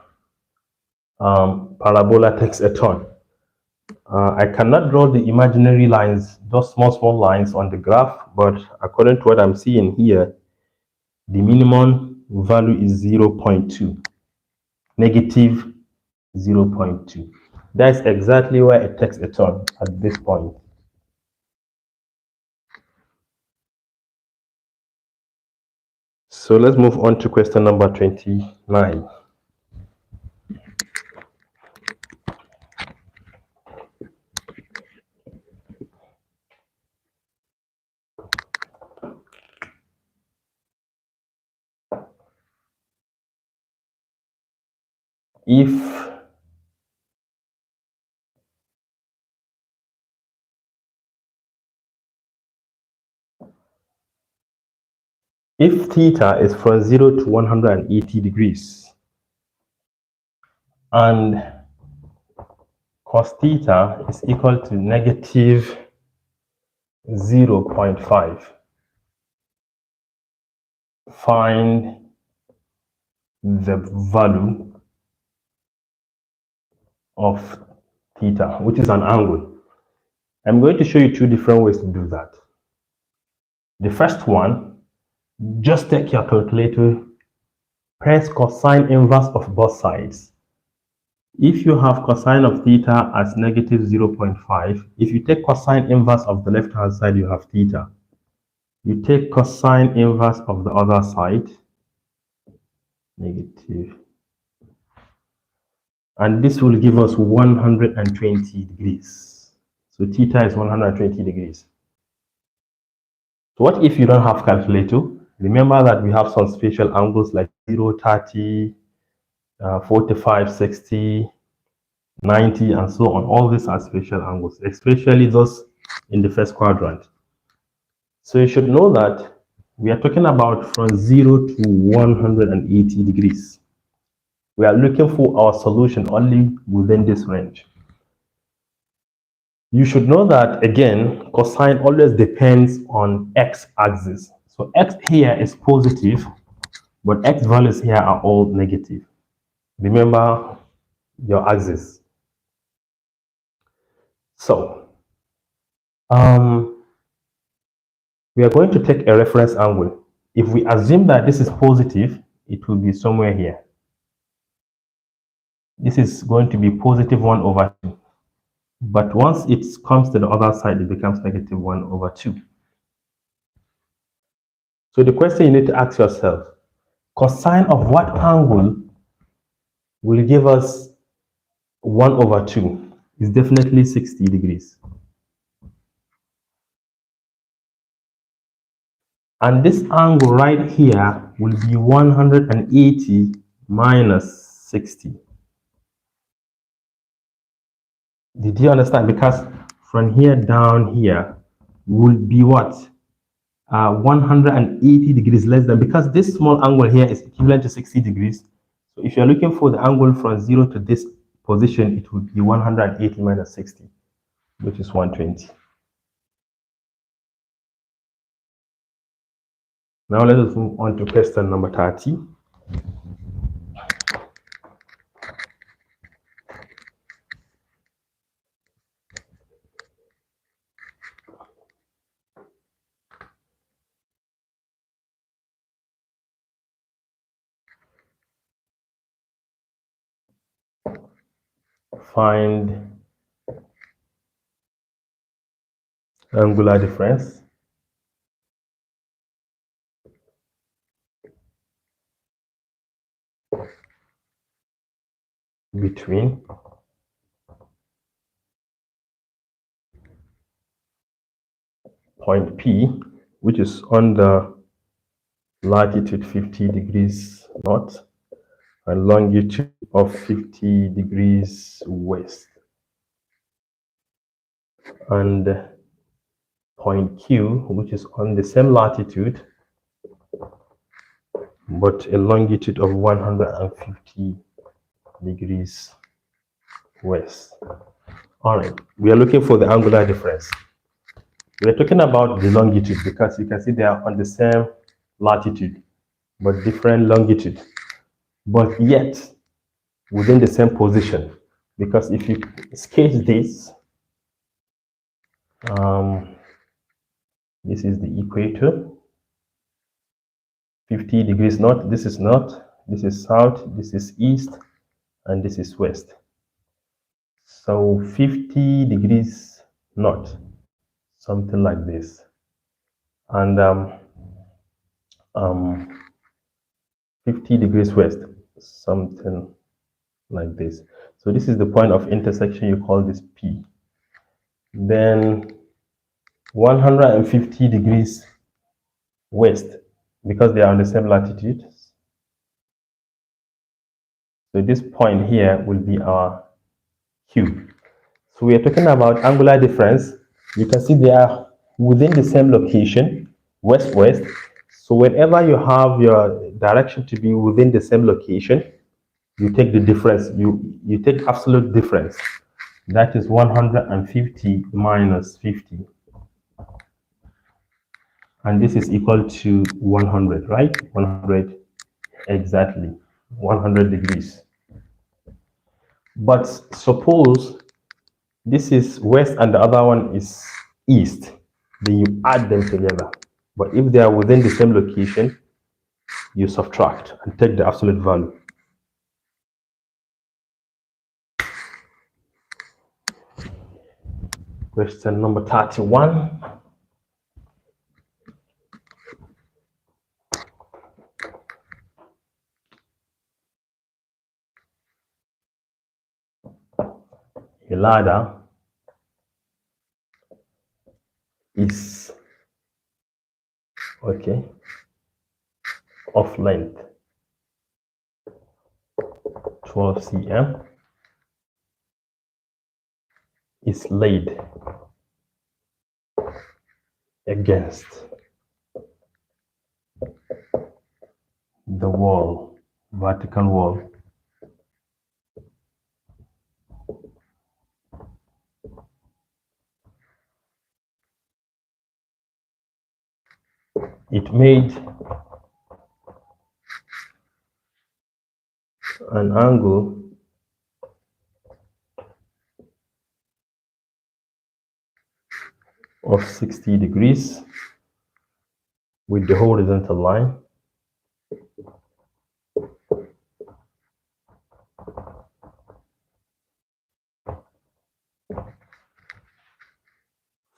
parabola takes a turn. I cannot draw the imaginary lines, those small lines on the graph, but according to what I'm seeing here, the minimum value is 0.2, negative 0.2. That's exactly where it takes a turn at this point. So let's move on to question number 29. If theta is from 0 to 180 degrees and cos theta is equal to negative 0.5, find the value of theta, which is an angle. I'm going to show you two different ways to do that. The first one, just take your calculator, press cosine inverse of both sides. If you have cosine of theta as negative 0.5, if you take cosine inverse of the left hand side, you have theta. You take cosine inverse of the other side, negative, and this will give us 120 degrees. So theta is 120 degrees. So what if you don't have calculator? Remember that we have some special angles like 0, 30, 45, 60, 90, and so on. All these are special angles, especially those in the first quadrant. So you should know that we are talking about from 0 to 180 degrees. We are looking for our solution only within this range. You should know that, again, cosine always depends on x-axis. So x here is positive, but x values here are all negative. Remember your axis. So we are going to take a reference angle. If we assume that this is positive, it will be somewhere here. This is going to be positive 1 over 2. But once it comes to the other side, it becomes negative 1 over 2. So the question you need to ask yourself, cosine of what angle will give us 1 over 2? Is definitely 60 degrees. And this angle right here will be 180 minus 60. Did you understand? Because from here down here will be what? 180 degrees less than, because this small angle here is equivalent to 60 degrees. So if you're looking for the angle from 0 to this position, it would be 180 minus 60, which is 120. Now let us move on to question number 30. Find angular difference between point P, which is on the latitude 50 degrees north and longitude of 50 degrees west, and point Q, which is on the same latitude but a longitude of 150 degrees west. All right, we are looking for the angular difference. We are talking about the longitude because you can see they are on the same latitude but different longitude, but yet within the same position. Because if you sketch this, this is the equator, 50 degrees north, this is north, this is south, this is east, and this is west. So 50 degrees north, something like this, and 50 degrees west, something like this. So this is the point of intersection, you call this P. Then 150 degrees west, because they are on the same latitude. So this point here will be our Q. So we are talking about angular difference. You can see they are within the same location, west-west. So whenever you have your direction to be within the same location, you take the difference, you take absolute difference. That is 150 minus 50. And this is equal to 100, right? 100 exactly, 100 degrees. But suppose this is west and the other one is east, then you add them together. But if they are within the same location, you subtract and take the absolute value. Question number 31. A ladder is of length 12 cm, is laid against the wall, vertical wall, it made an angle of 60 degrees with the horizontal line.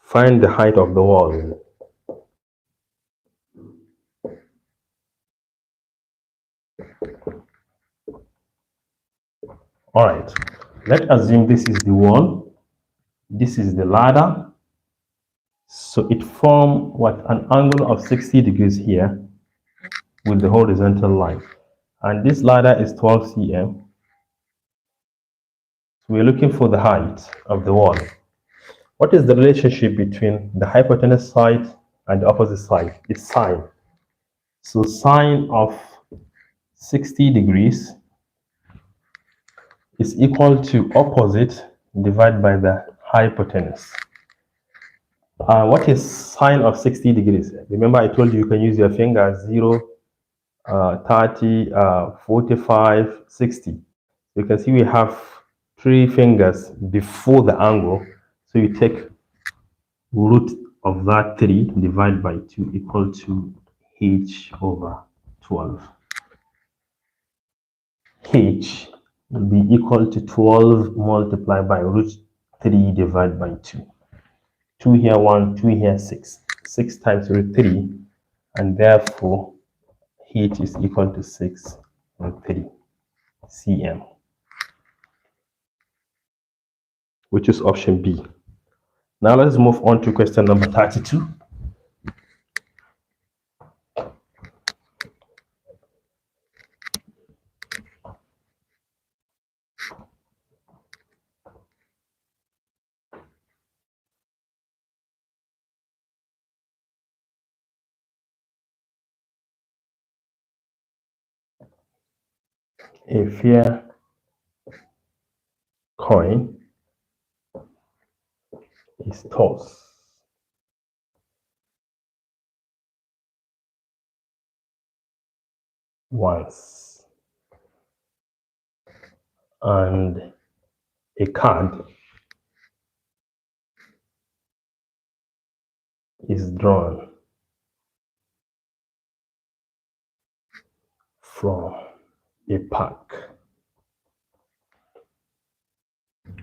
Find the height of the wall. All right, let's assume this is the wall, this is the ladder. So it forms what, an angle of 60 degrees here with the horizontal line. And this ladder is 12 cm. So we're looking for the height of the wall. What is the relationship between the hypotenuse side and the opposite side? It's sine. So sine of 60 degrees is equal to opposite divided by the hypotenuse. What is sine of 60 degrees? Remember I told you you can use your finger 0, 30, 45, 60. You can see we have 3 fingers before the angle. So you take root of that 3 divided by 2 equal to h over 12. H will be equal to 12 multiplied by root 3 divided by 2. 2 here 1, 2 here 6. 6 times root 3, and therefore h is equal to 6 root 3 cm, which is option B. Now let's move on to question number 32. A fair coin is tossed once and a card is drawn from a pack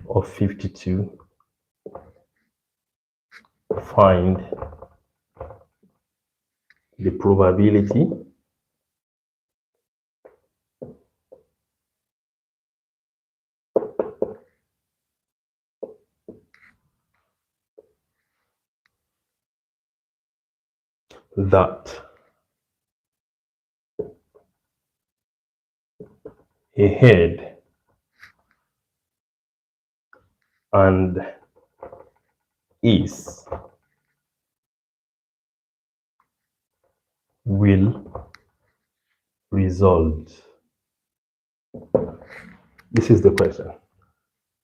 of 52. Find the probability that a head and ace will result. This is the question.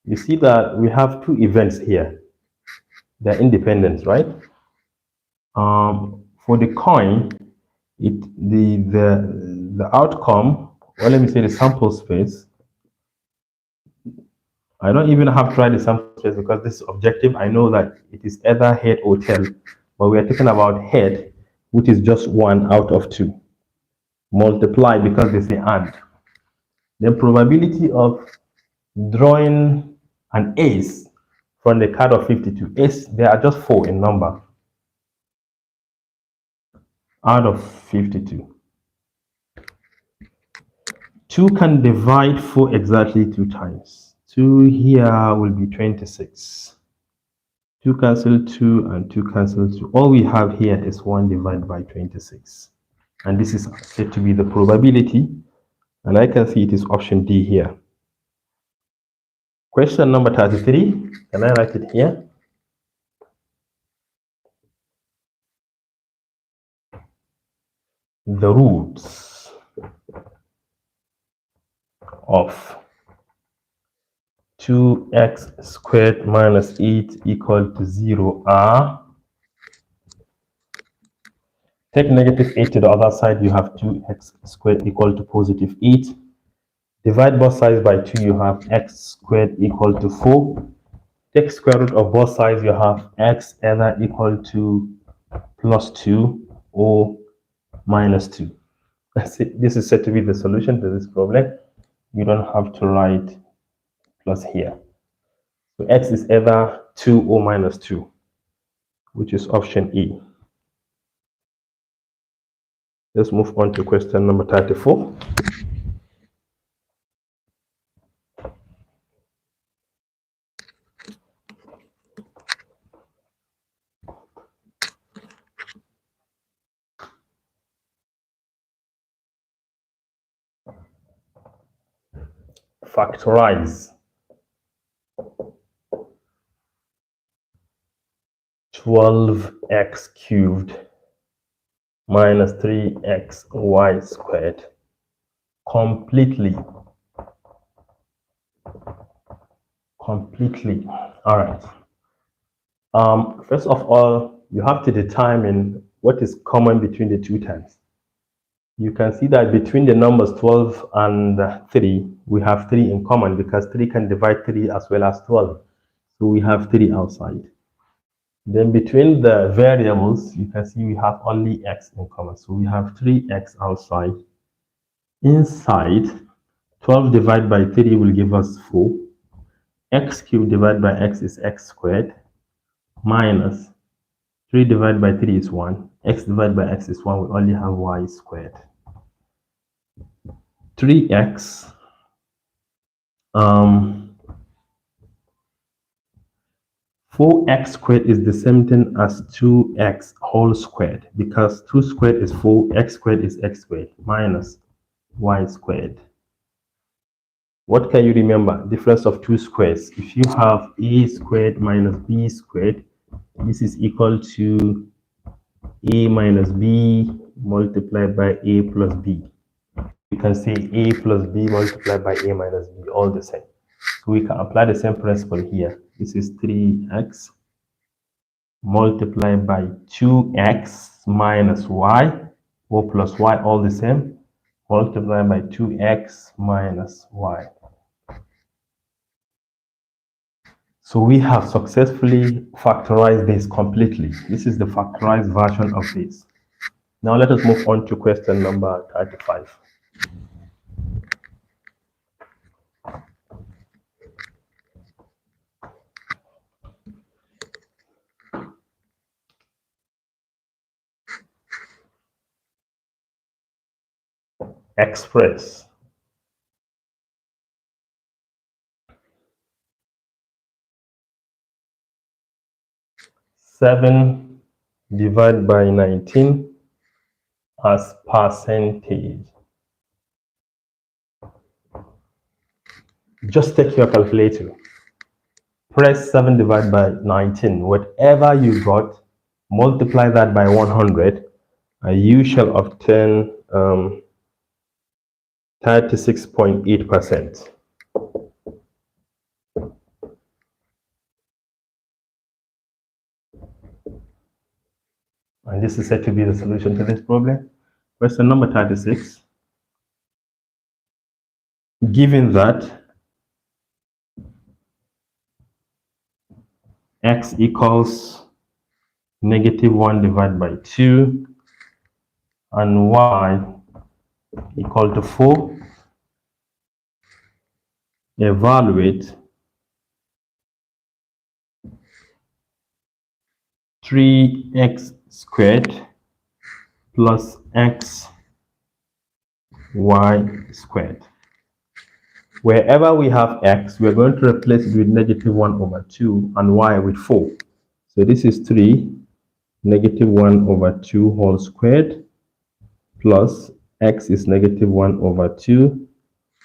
You see that we have 2 events here. They're independent, right? For the coin, the outcome, or let me say the sample space, I don't even have to write the sample space because this is objective. I know that it is either head or tail, but we are talking about head, which is just 1 out of 2. Multiply because they say and. The probability of drawing an ace from the card of 52. Ace, there are just 4 in number out of 52. 2 can divide 4 exactly 2 times. 2 here will be 26. 2 cancel 2 and 2 cancel 2. All we have here is 1 divided by 26. And this is said to be the probability. And I can see it is option D here. Question number 33. Can I write it here? The roots of 2x squared minus 8 equal to 0 are, take negative 8 to the other side, you have 2x squared equal to positive 8. Divide both sides by 2, you have x squared equal to 4. Take square root of both sides, you have x either equal to plus 2 or minus 2. This is said to be the solution to this problem. You don't have to write plus here. So x is either 2 or minus 2, which is option E. Let's move on to question number 34. Factorize 12x cubed minus 3xy squared completely. All right. First of all, you have to determine what is common between the two terms. You can see that between the numbers 12 and 3, we have 3 in common because 3 can divide 3 as well as 12. So we have 3 outside. Then between the variables, you can see we have only x in common. So we have 3x outside. Inside, 12 divided by 3 will give us 4. X cubed divided by x is x squared minus 3 divided by 3 is 1. X divided by x is 1. We only have y squared. 3x 4x squared is the same thing as 2x whole squared because 2 squared is 4, x squared is x squared minus y squared. What can you remember? Difference of 2 squares. If you have a squared minus b squared, this is equal to a minus b multiplied by a plus b. You can say a plus b multiplied by a minus b, all the same. So we can apply the same principle here. This is 3x multiplied by 2x minus y, or plus y, all the same, multiplied by 2x minus y. So we have successfully factorized this completely. This is the factorized version of this. Now let us move on to question number 35. Express 7 divided by 19 as percentage. Just take your calculator. Press 7 divided by 19. Whatever you got, multiply that by 100, and you shall obtain 36.8%. And this is said to be the solution to this problem. Question number 36. Given that x equals -1 divided by 2, and y equal to 4. Evaluate 3x squared plus x y squared. Wherever we have x, we're going to replace it with -1/2 and y with 4. So this is 3 -1/2 whole squared plus x is -1/2,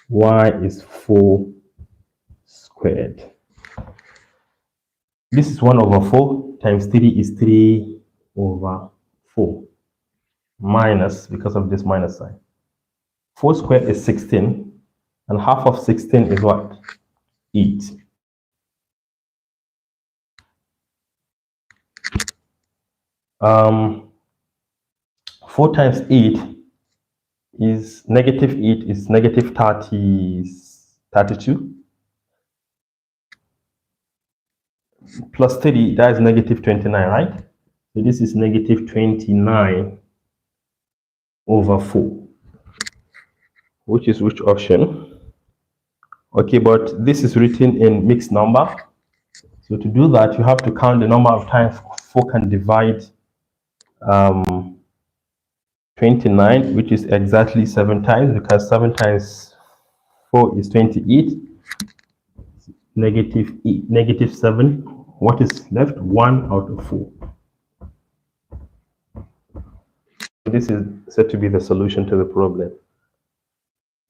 y is 4 squared. This is 1/4 times 3 is 3/4 minus, because of this minus sign. 4 squared is 16, and half of 16 is what? 8. Um, 4 times 8 is -8 is -32. Plus 3, that is -29, right? So this is -29/4. Which is which option? Okay, but this is written in mixed number. So to do that, you have to count the number of times 4 can divide 29, which is exactly 7 times, because 7 times 4 is 28. -7. What is left? 1/4. This is said to be the solution to the problem.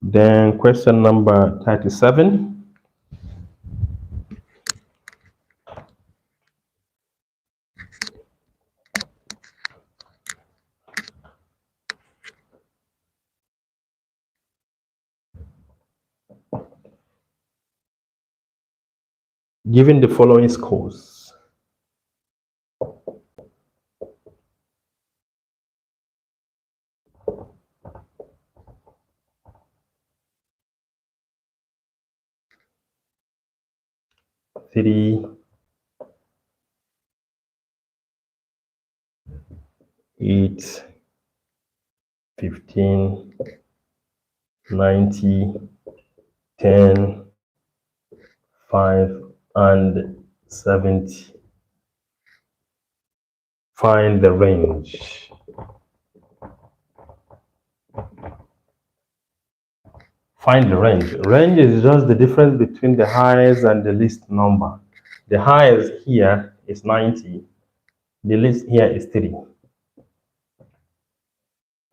Then question number 37. Given the following scores, three, 8, 15, 90, 10, 5, and 70. Find the range. Find the range. Range is just the difference between the highest and the least number. The highest here is 90. The least here is 3.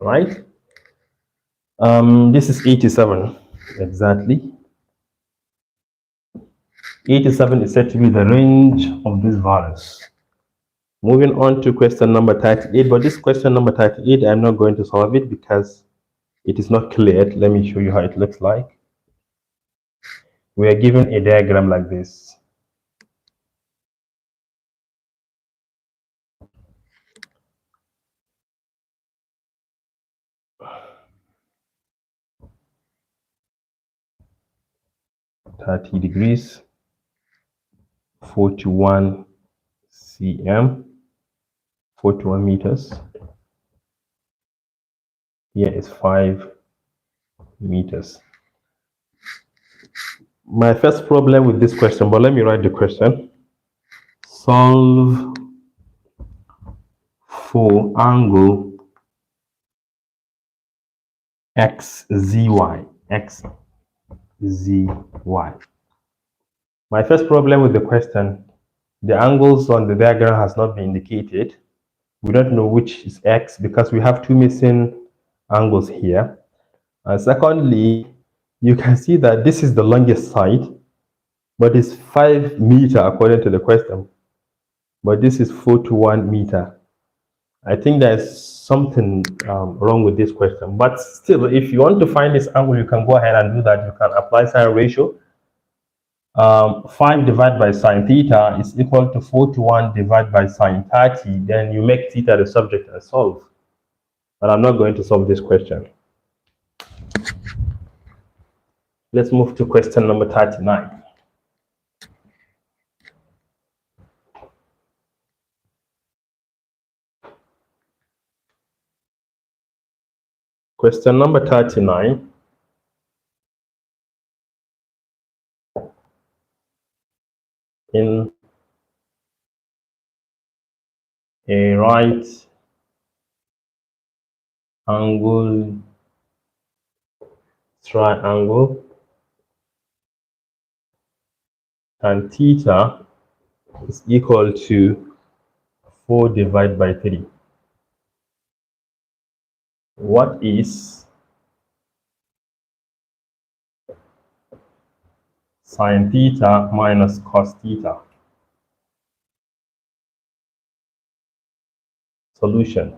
Right? This is 87. Exactly. 87 is said to be the range of these values. Moving on to question number 38, but this question number 38, I'm not going to solve it because it is not clear. Let me show you how it looks like. We are given a diagram like this. (30 degrees, 41 cm, 41 meters. Here is 5 meters. My first problem with this question, but let me write the question. Solve for angle XZY. XZY. My first problem with the question, the angles on the diagram has not been indicated. We don't know which is X because we have 2 missing angles here. And secondly, you can see that this is the longest side, but it's 5 meters according to the question. But this is 41 meters. I think there's something wrong with this question. But still, if you want to find this angle, you can go ahead and do that. You can apply sine ratio. 5 divided by sine theta is equal to 41 divided by sine 30. Then you make theta the subject and solve. But I'm not going to solve this question. Let's move to question number 39. Question number 39. In a right angle triangle and theta is equal to 4 divided by 3. What is sine theta minus cos theta? Solution.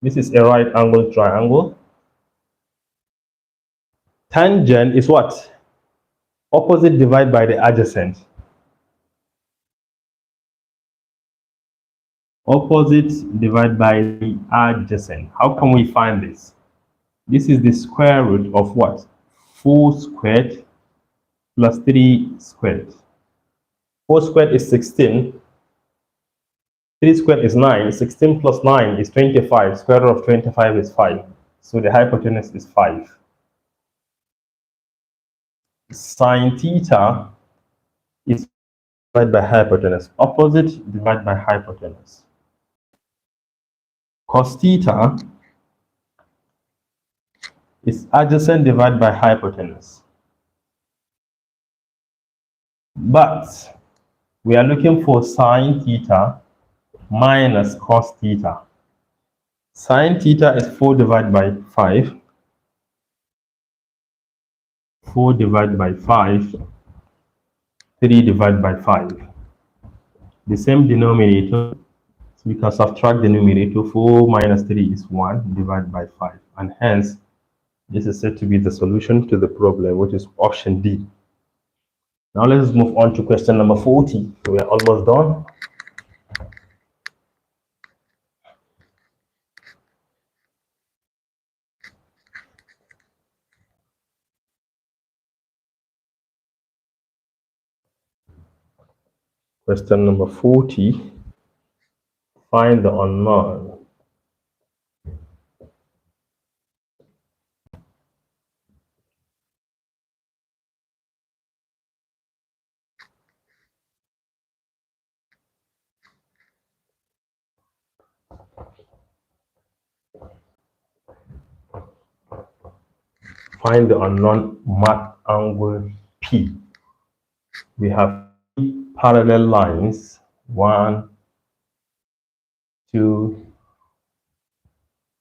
This is a right angle triangle. Tangent is what? Opposite divided by the adjacent. Opposite divided by the adjacent. How can we find this? This is the square root of what? 4 squared plus 3 squared. 4 squared is 16. 3 squared is 9. 16 plus 9 is 25. Square root of 25 is 5. So the hypotenuse is 5. Sine theta is divided by hypotenuse. Opposite divided by hypotenuse. Cos theta is adjacent divided by hypotenuse. But we are looking for sine theta minus cos theta. Sine theta is 4 divided by 5. 4 divided by 5. 3 divided by 5. The same denominator, so we can subtract the numerator. 4 minus 3 is 1 divided by 5. And hence, this is said to be the solution to the problem, which is option D. Now let's move on to question number 40. We are almost done. Question number 40. Find the unknown. Find the unknown marked angle P. We have parallel lines. 1, 2,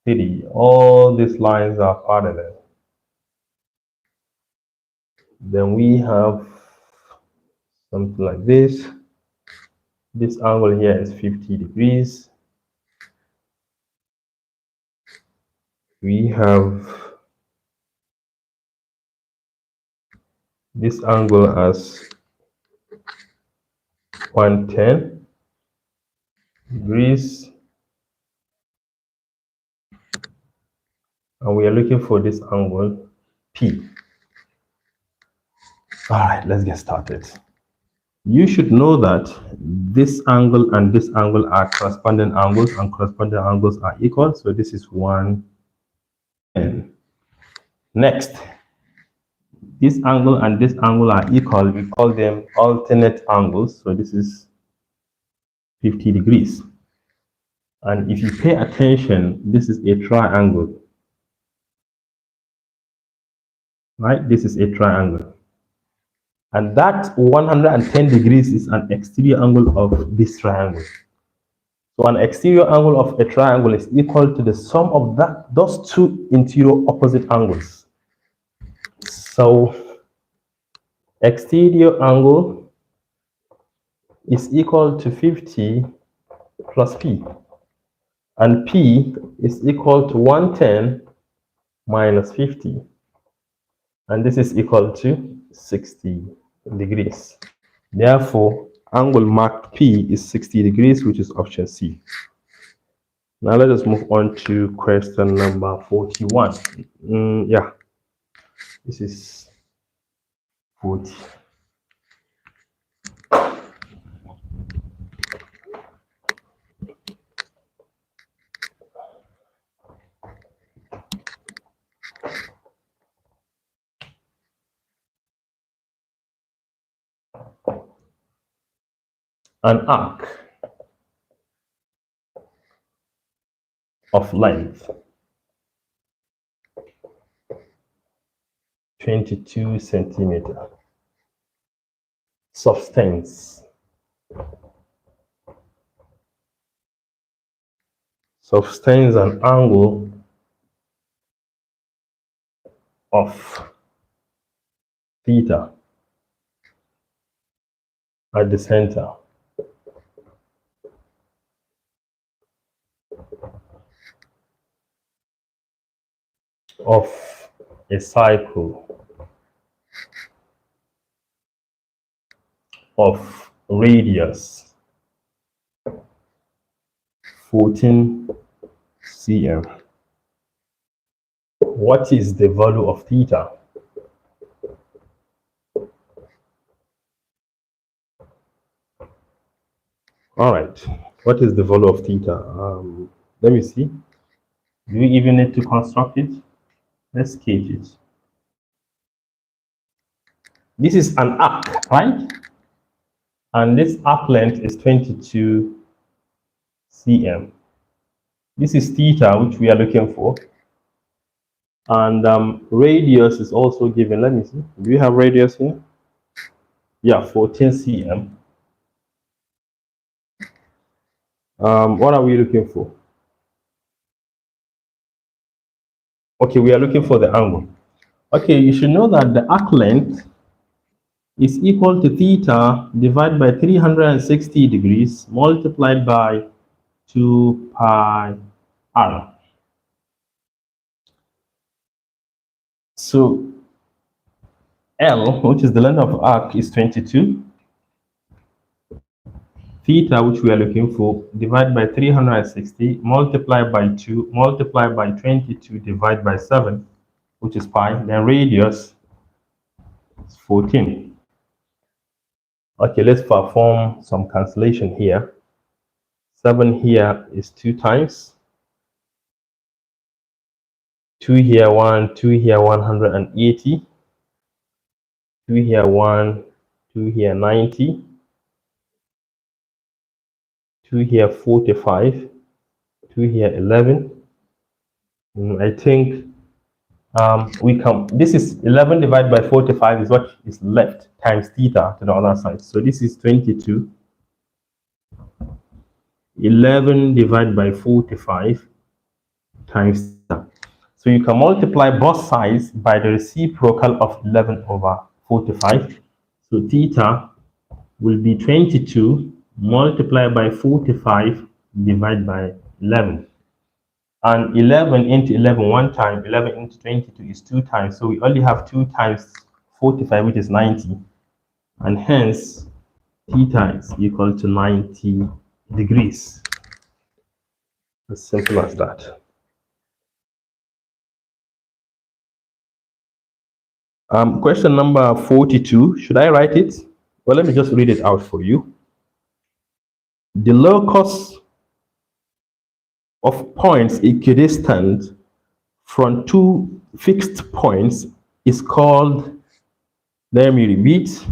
3. All these lines are parallel. Then we have something like this. This angle here is 50 degrees. We have this angle as 110 degrees. And we are looking for this angle P. All right, let's get started. You should know that this angle and this angle are corresponding angles, and corresponding angles are equal. So this is 110. Next, this angle and this angle are equal. We call them alternate angles. So this is 50 degrees. And if you pay attention, this is a triangle. Right? This is a triangle. And that 110 degrees is an exterior angle of this triangle. So an exterior angle of a triangle is equal to the sum of those two interior opposite angles. So exterior angle is equal to 50 plus P. And P is equal to 110 minus 50. And this is equal to 60 degrees. Therefore, angle marked P is 60 degrees, which is option C. Now let us move on to question number 41. Yeah, this is 40. an arc of length 22 centimeter sustains an angle of theta at the center of a cycle of radius 14 cm. What is the value of theta? All right. What is the value of theta? Let me see. Do we even need to construct it? Let's sketch it. This is an arc, right? And this arc length is 22 cm. This is theta, which we are looking for. And radius is also given. Let me see. Do we have radius here? Yeah, 14 cm. What are we looking for? Okay, we are looking for the angle. Okay, you should know that the arc length is equal to theta divided by 360 degrees multiplied by 2 pi r. So L, which is the length of arc, is 22. Theta, which we are looking for, divided by 360 multiplied by 2 multiplied by 22 divided by 7, which is pi. Then radius is 14. Okay, let's perform some cancellation here. 7 here is 2 times. 2 here 1, 2 here 180. 2 here 1, 2 here 90. 2 here 45. 2 here 11. I think we come. This is 11 divided by 45 is what is left times theta to the other side. So this is 22. 11 divided by 45 times theta. So you can multiply both sides by the reciprocal of 11 over 45. So theta will be 22 multiplied by 45 divided by 11. And 11 into 11 one time, 11 into 22 is 2 times. So we only have 2 times 45, which is 90. And hence, theta is equal to 90 degrees. As simple as that. Question number 42. Should I write it? Well, let me just read it out for you. The locus of points equidistant from two fixed points is called, let me repeat,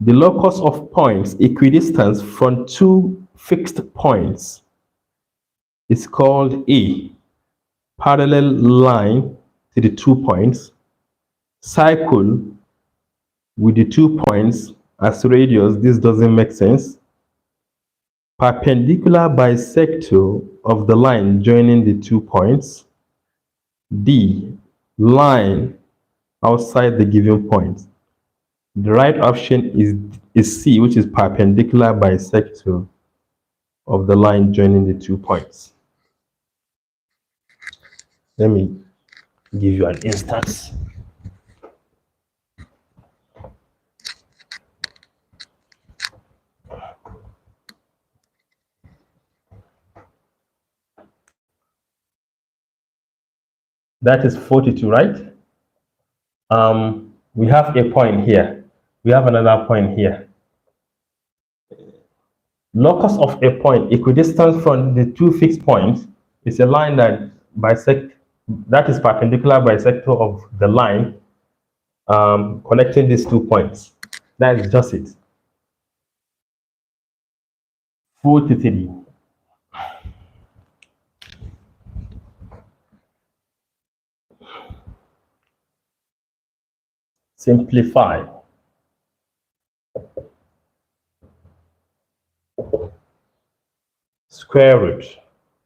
the locus of points equidistant from two fixed points is called A, parallel line to the 2 points, cycle with the 2 points as radius. This doesn't make sense. Perpendicular bisector of the line joining the 2 points. D, line outside the given point. The right option is C, which is perpendicular bisector of the line joining the 2 points. Let me give you an instance. That is 42, right? We have a point here. We have another point here. Locus of a point equidistant from the 2 fixed points is a line that is perpendicular bisector of the line connecting these 2 points. That is just it. 43. Simplify. Square root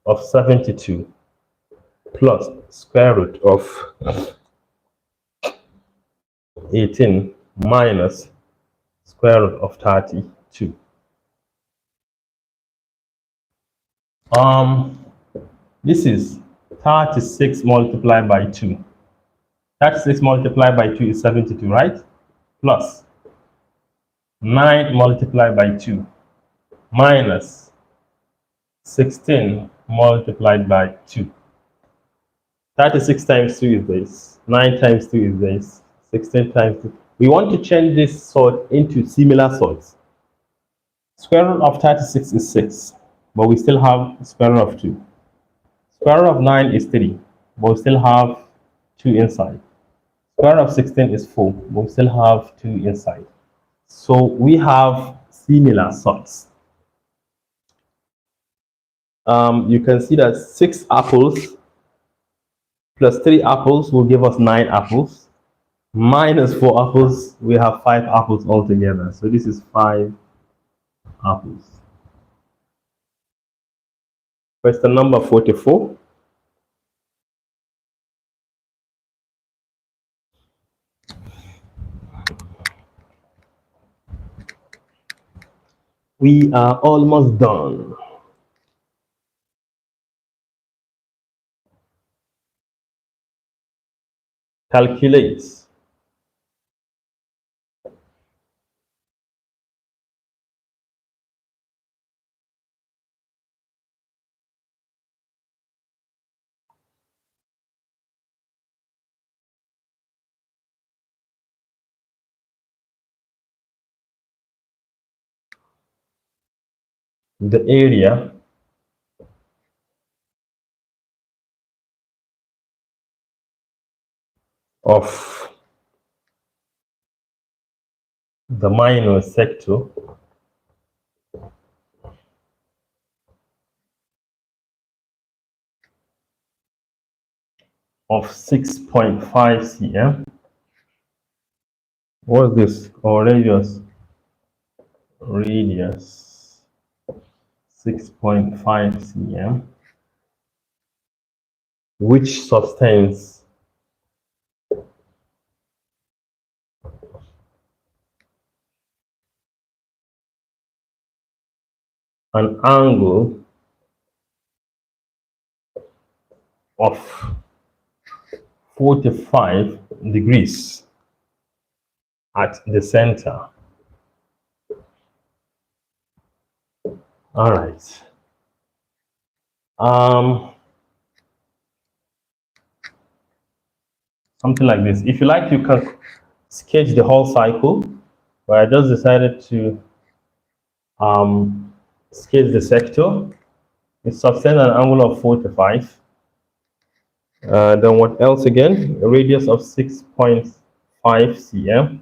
of 72 plus square root of 18 minus square root of 32. This is 36 multiplied by 2. 36 multiplied by 2 is 72, right? Plus 9 multiplied by 2 minus 16 multiplied by 2. 36 times 2 is this. 9 times 2 is this. 16 times 2. We want to change this sort into similar sorts. Square root of 36 is 6, but we still have square root of 2. Square root of 9 is 3, but we still have 2 inside. Square root of 16 is 4, but we still have 2 inside. So we have similar sorts. You can see that 6 apples plus 3 apples will give us 9 apples. Minus 4 apples, we have 5 apples altogether. So this is 5 apples. Question number 44. We are almost done. Calculate the area of the minor sector of 6.5 cm. What's this? Or radius? Radius 6.5 cm, which sustains an angle of 45 degrees at the center. All right. Something like this. If you like, you can sketch the whole cycle, but I just decided to sketch the sector. It sustains an angle of 45. Then what else again? A radius of 6.5 cm.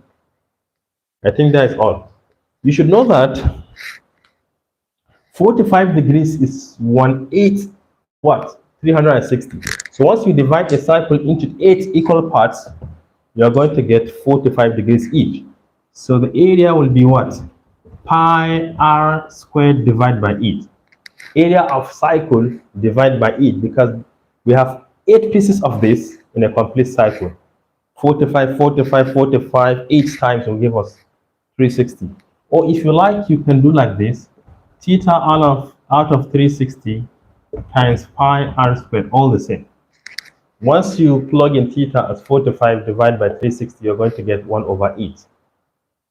I think that is all. You should know that 45 degrees is 1/8 what? 360. So once you divide a cycle into 8 equal parts, you are going to get 45 degrees each. So the area will be what? Pi r squared divided by 8. Area of cycle divided by 8, because we have 8 pieces of this in a complete cycle. 45, 45, 45, 8 times will give us 360. Or if you like, you can do like this. Theta out of 360 times pi r squared, all the same. Once you plug in theta as 45 divided by 360, you're going to get 1/8.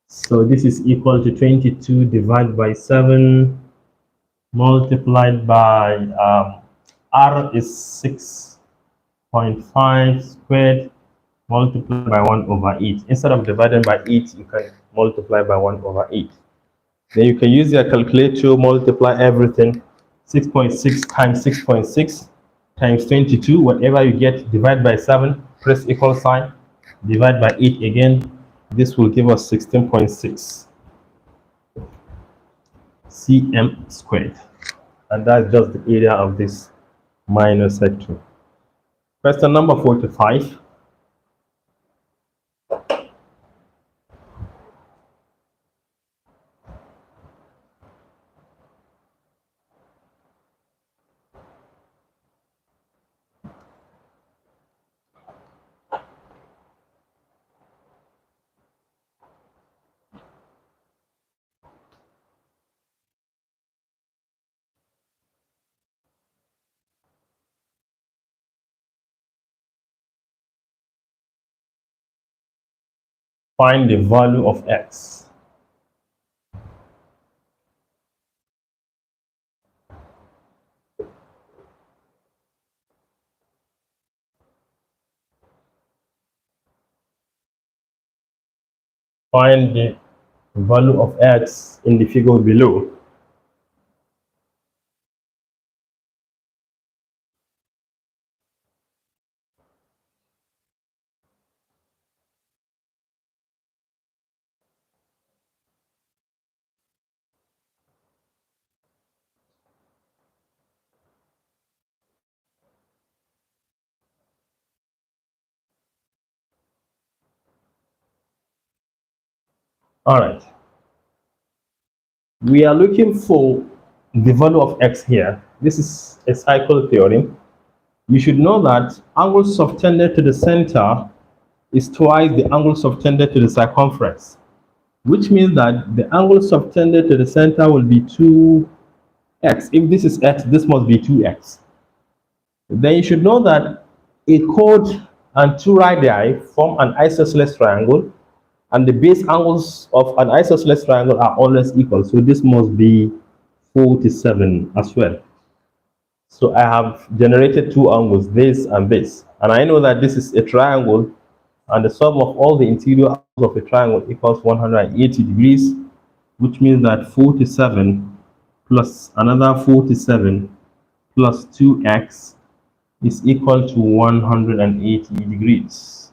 So this is equal to 22 divided by 7 multiplied by r is 6.5 squared multiplied by 1/8. Instead of dividing by 8, you can multiply by 1/8. Then you can use your calculator, multiply everything. 6.6 times 6.6 times 22, whatever you get, divide by 7, press equal sign, divide by 8 again. This will give us 16.6. cm squared. And that's just the area of this minor sector. Question number 45. Find the value of x. Find the value of x in the figure below. All right. We are looking for the value of x here. This is a cycle theorem. You should know that angle subtended to the center is twice the angle subtended to the circumference, which means that the angle subtended to the center will be 2x. If this is x, this must be 2x. Then you should know that a chord and two radii form an isosceles triangle, and the base angles of an isosceles triangle are always equal. So this must be 47 as well. So I have generated two angles, this and this. And I know that this is a triangle, and the sum of all the interior angles of a triangle equals 180 degrees, which means that 47 plus another 47 plus 2x is equal to 180 degrees.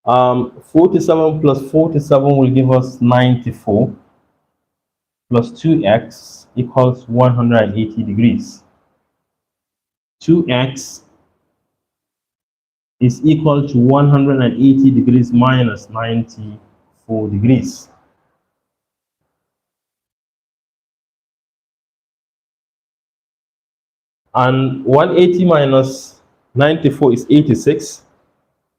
47 plus 47 will give us 94 plus 2x equals 180 degrees. 2x is equal to 180 degrees minus 94 degrees. And 180 minus 94 is 86.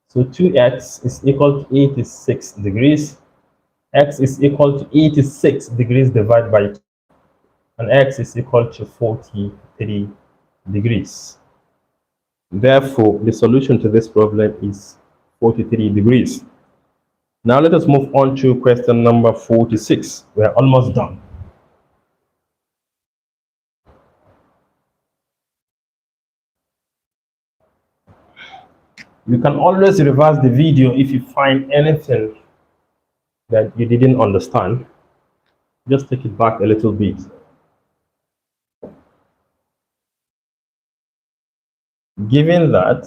So 2x is equal to 86 degrees. X is equal to 86 degrees divided by 2. And x is equal to 43 degrees. Therefore, the solution to this problem is 43 degrees. Now let us move on to question number 46. We are almost done. You can always reverse the video if you find anything that you didn't understand. Just take it back a little bit. Given that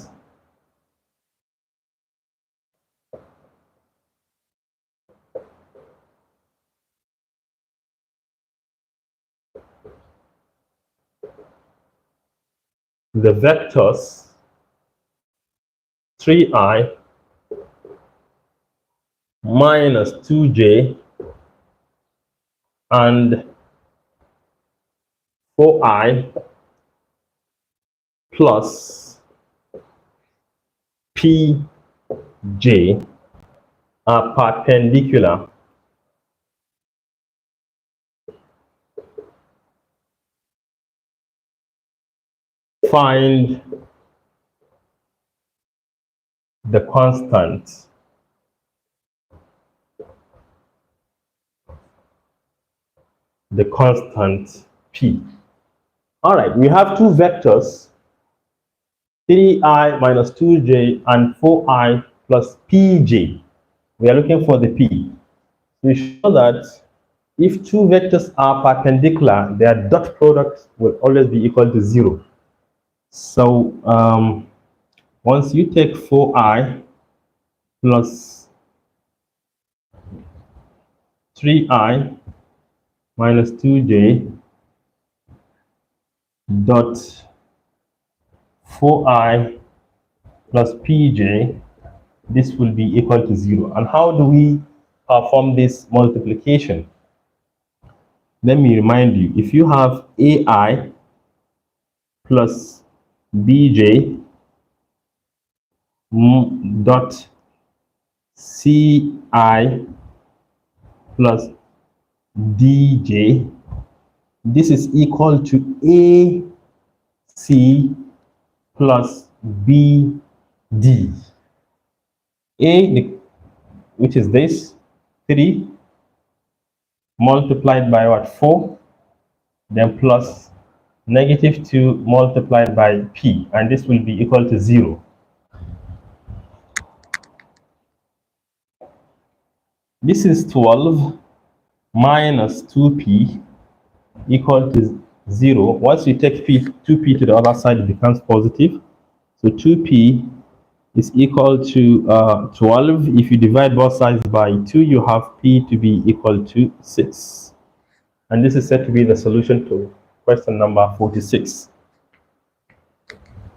the vectors 3i minus 2j and 4i plus pj are perpendicular, find the constant p. All right, we have two vectors, 3i minus 2j and 4i plus pj. We are looking for the p. We show that if two vectors are perpendicular, their dot product will always be equal to 0. So once you take 4i plus 3i minus 2j dot 4I plus pj, this will be equal to 0. And how do we perform this multiplication? Let me remind you, if you have ai plus bj dot ci plus dj, this is equal to ac plus bd. Which is this, 3 multiplied by what, 4, then plus negative 2 multiplied by p, and this will be equal to 0. This is 12 minus 2p equal to 0. Once you take 2p to the other side, it becomes positive. So 2p is equal to 12. If you divide both sides by 2, you have p to be equal to 6. And this is said to be the solution to question number 46.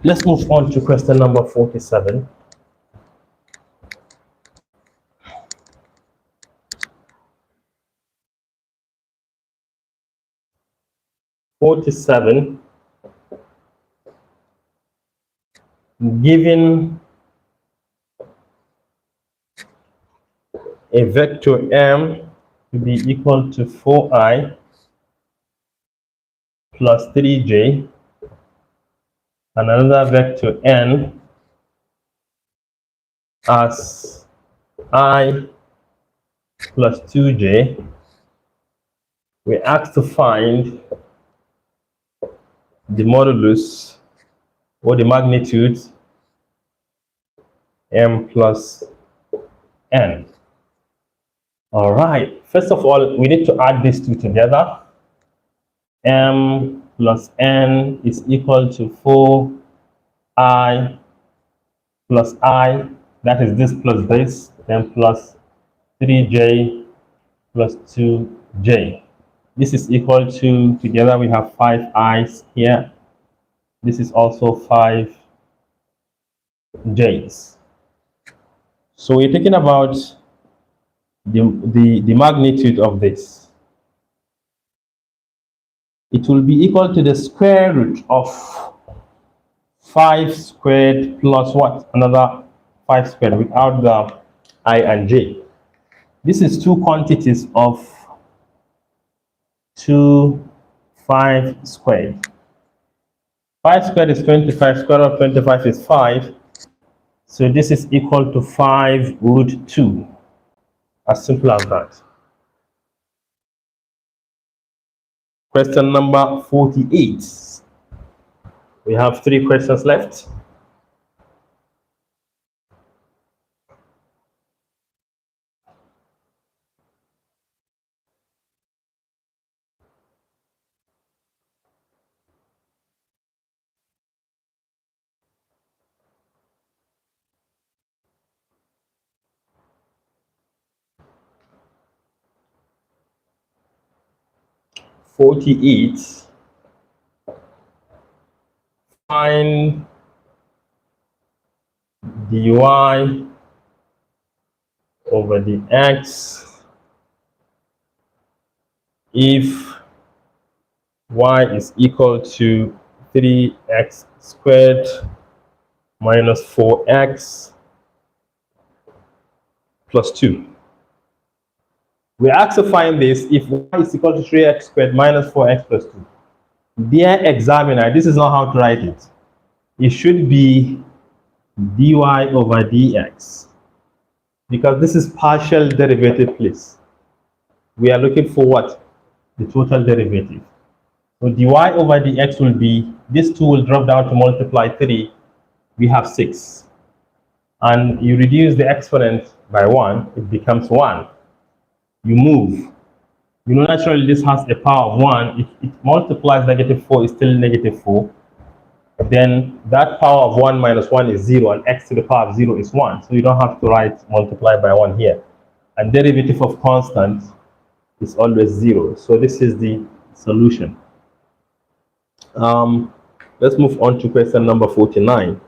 Let's move on to question number 47. Given a vector m to be equal to 4i plus 3j, and another vector n as I plus 2j, we asked to find the modulus or the magnitude m plus n. All right, first of all, we need to add these two together. M plus n is equal to 4i plus I, that is this plus this, then plus 3j plus 2j. This is equal to, together we have 5 i's here. This is also 5 j's. So we're talking about the magnitude of this. It will be equal to the square root of 5 squared plus what? Another 5 squared without the I and j. This is two quantities of 5 squared. 5 squared is 25, square root of 25 is 5. So this is equal to 5 root 2. As simple as that. Question number 48. We have 3 questions left. Find dy over dx if y is equal to 3x squared minus 4x plus 2. We asked to find this if y is equal to 3x squared minus 4x plus 2. Dear examiner, this is not how to write it. It should be dy over dx, because this is partial derivative, please. We are looking for what? The total derivative. So dy over dx will be, this 2 will drop down to multiply 3. We have 6. And you reduce the exponent by 1, it becomes 1. You move. You know, naturally this has a power of 1. If it multiplies negative 4, it's still negative 4. Then that power of 1 minus 1 is 0, and x to the power of 0 is 1. So you don't have to write multiply by 1 here. And derivative of constant is always 0. So this is the solution. Let's move on to question number 49.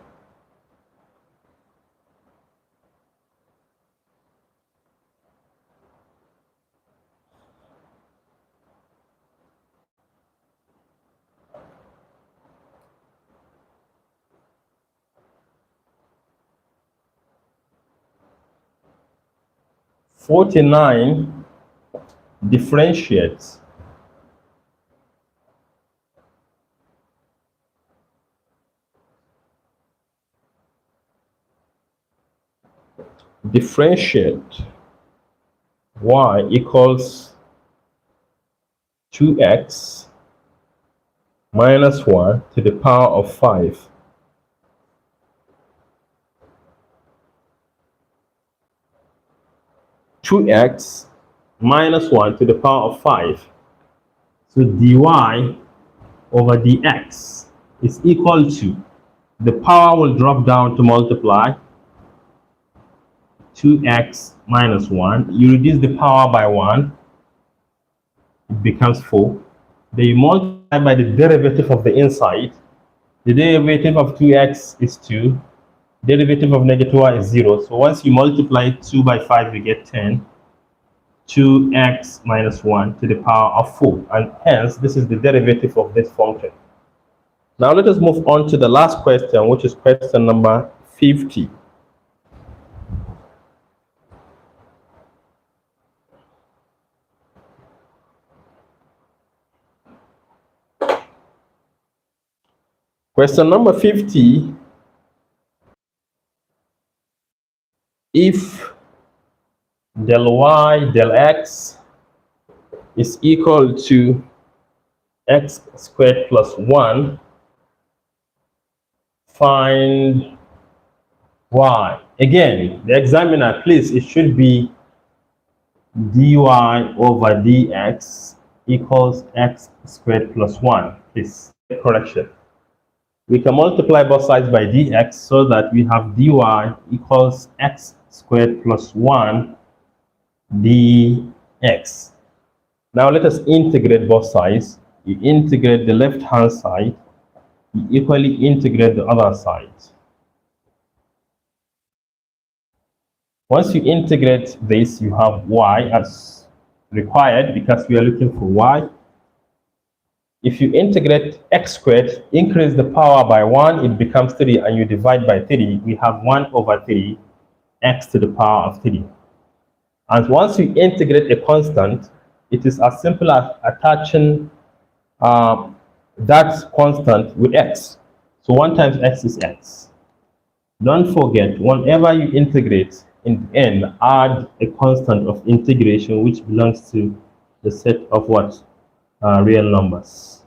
Differentiates y equals 2x minus 1 to the power of 5. Two x minus 1 to the power of 5. So dy over dx is equal to, the power will drop down to multiply 2x minus 1. You reduce the power by 1, it becomes 4. Then you multiply by the derivative of the inside. The derivative of 2x is 2. Derivative of negative y is 0. So once you multiply 2 by 5, you get 10. 2x minus 1 to the power of 4. And hence, this is the derivative of this function. Now let us move on to the last question, which is question number 50. Question number 50, if del y del x is equal to x squared plus 1, find y. Again, the examiner, please, it should be dy over dx equals x squared plus 1. Please, correction. We can multiply both sides by dx so that we have dy equals x squared plus 1 dx. Now let us integrate both sides. You integrate the left hand side, you equally integrate the other side. Once you integrate this, you have y as required because we are looking for y. If you integrate x squared, increase the power by 1, it becomes 3, and you divide by 3, we have 1 over 3 x to the power of 3. And once you integrate a constant, it is as simple as attaching that constant with x. So 1 times x is x. Don't forget, whenever you integrate, in the end, add a constant of integration which belongs to the set of what? Real numbers.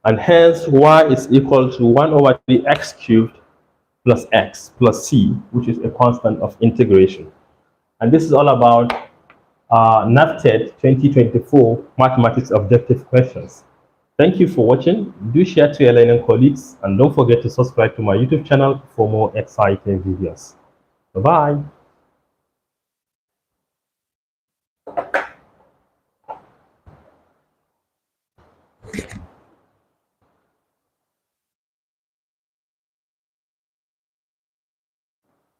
And hence, y is equal to 1 over 3x cubed plus x plus c, which is a constant of integration. And this is all about NABTEB 2024 Mathematics Objective Questions. Thank you for watching. Do share to your learning colleagues, and don't forget to subscribe to my YouTube channel for more exciting videos. Bye-bye.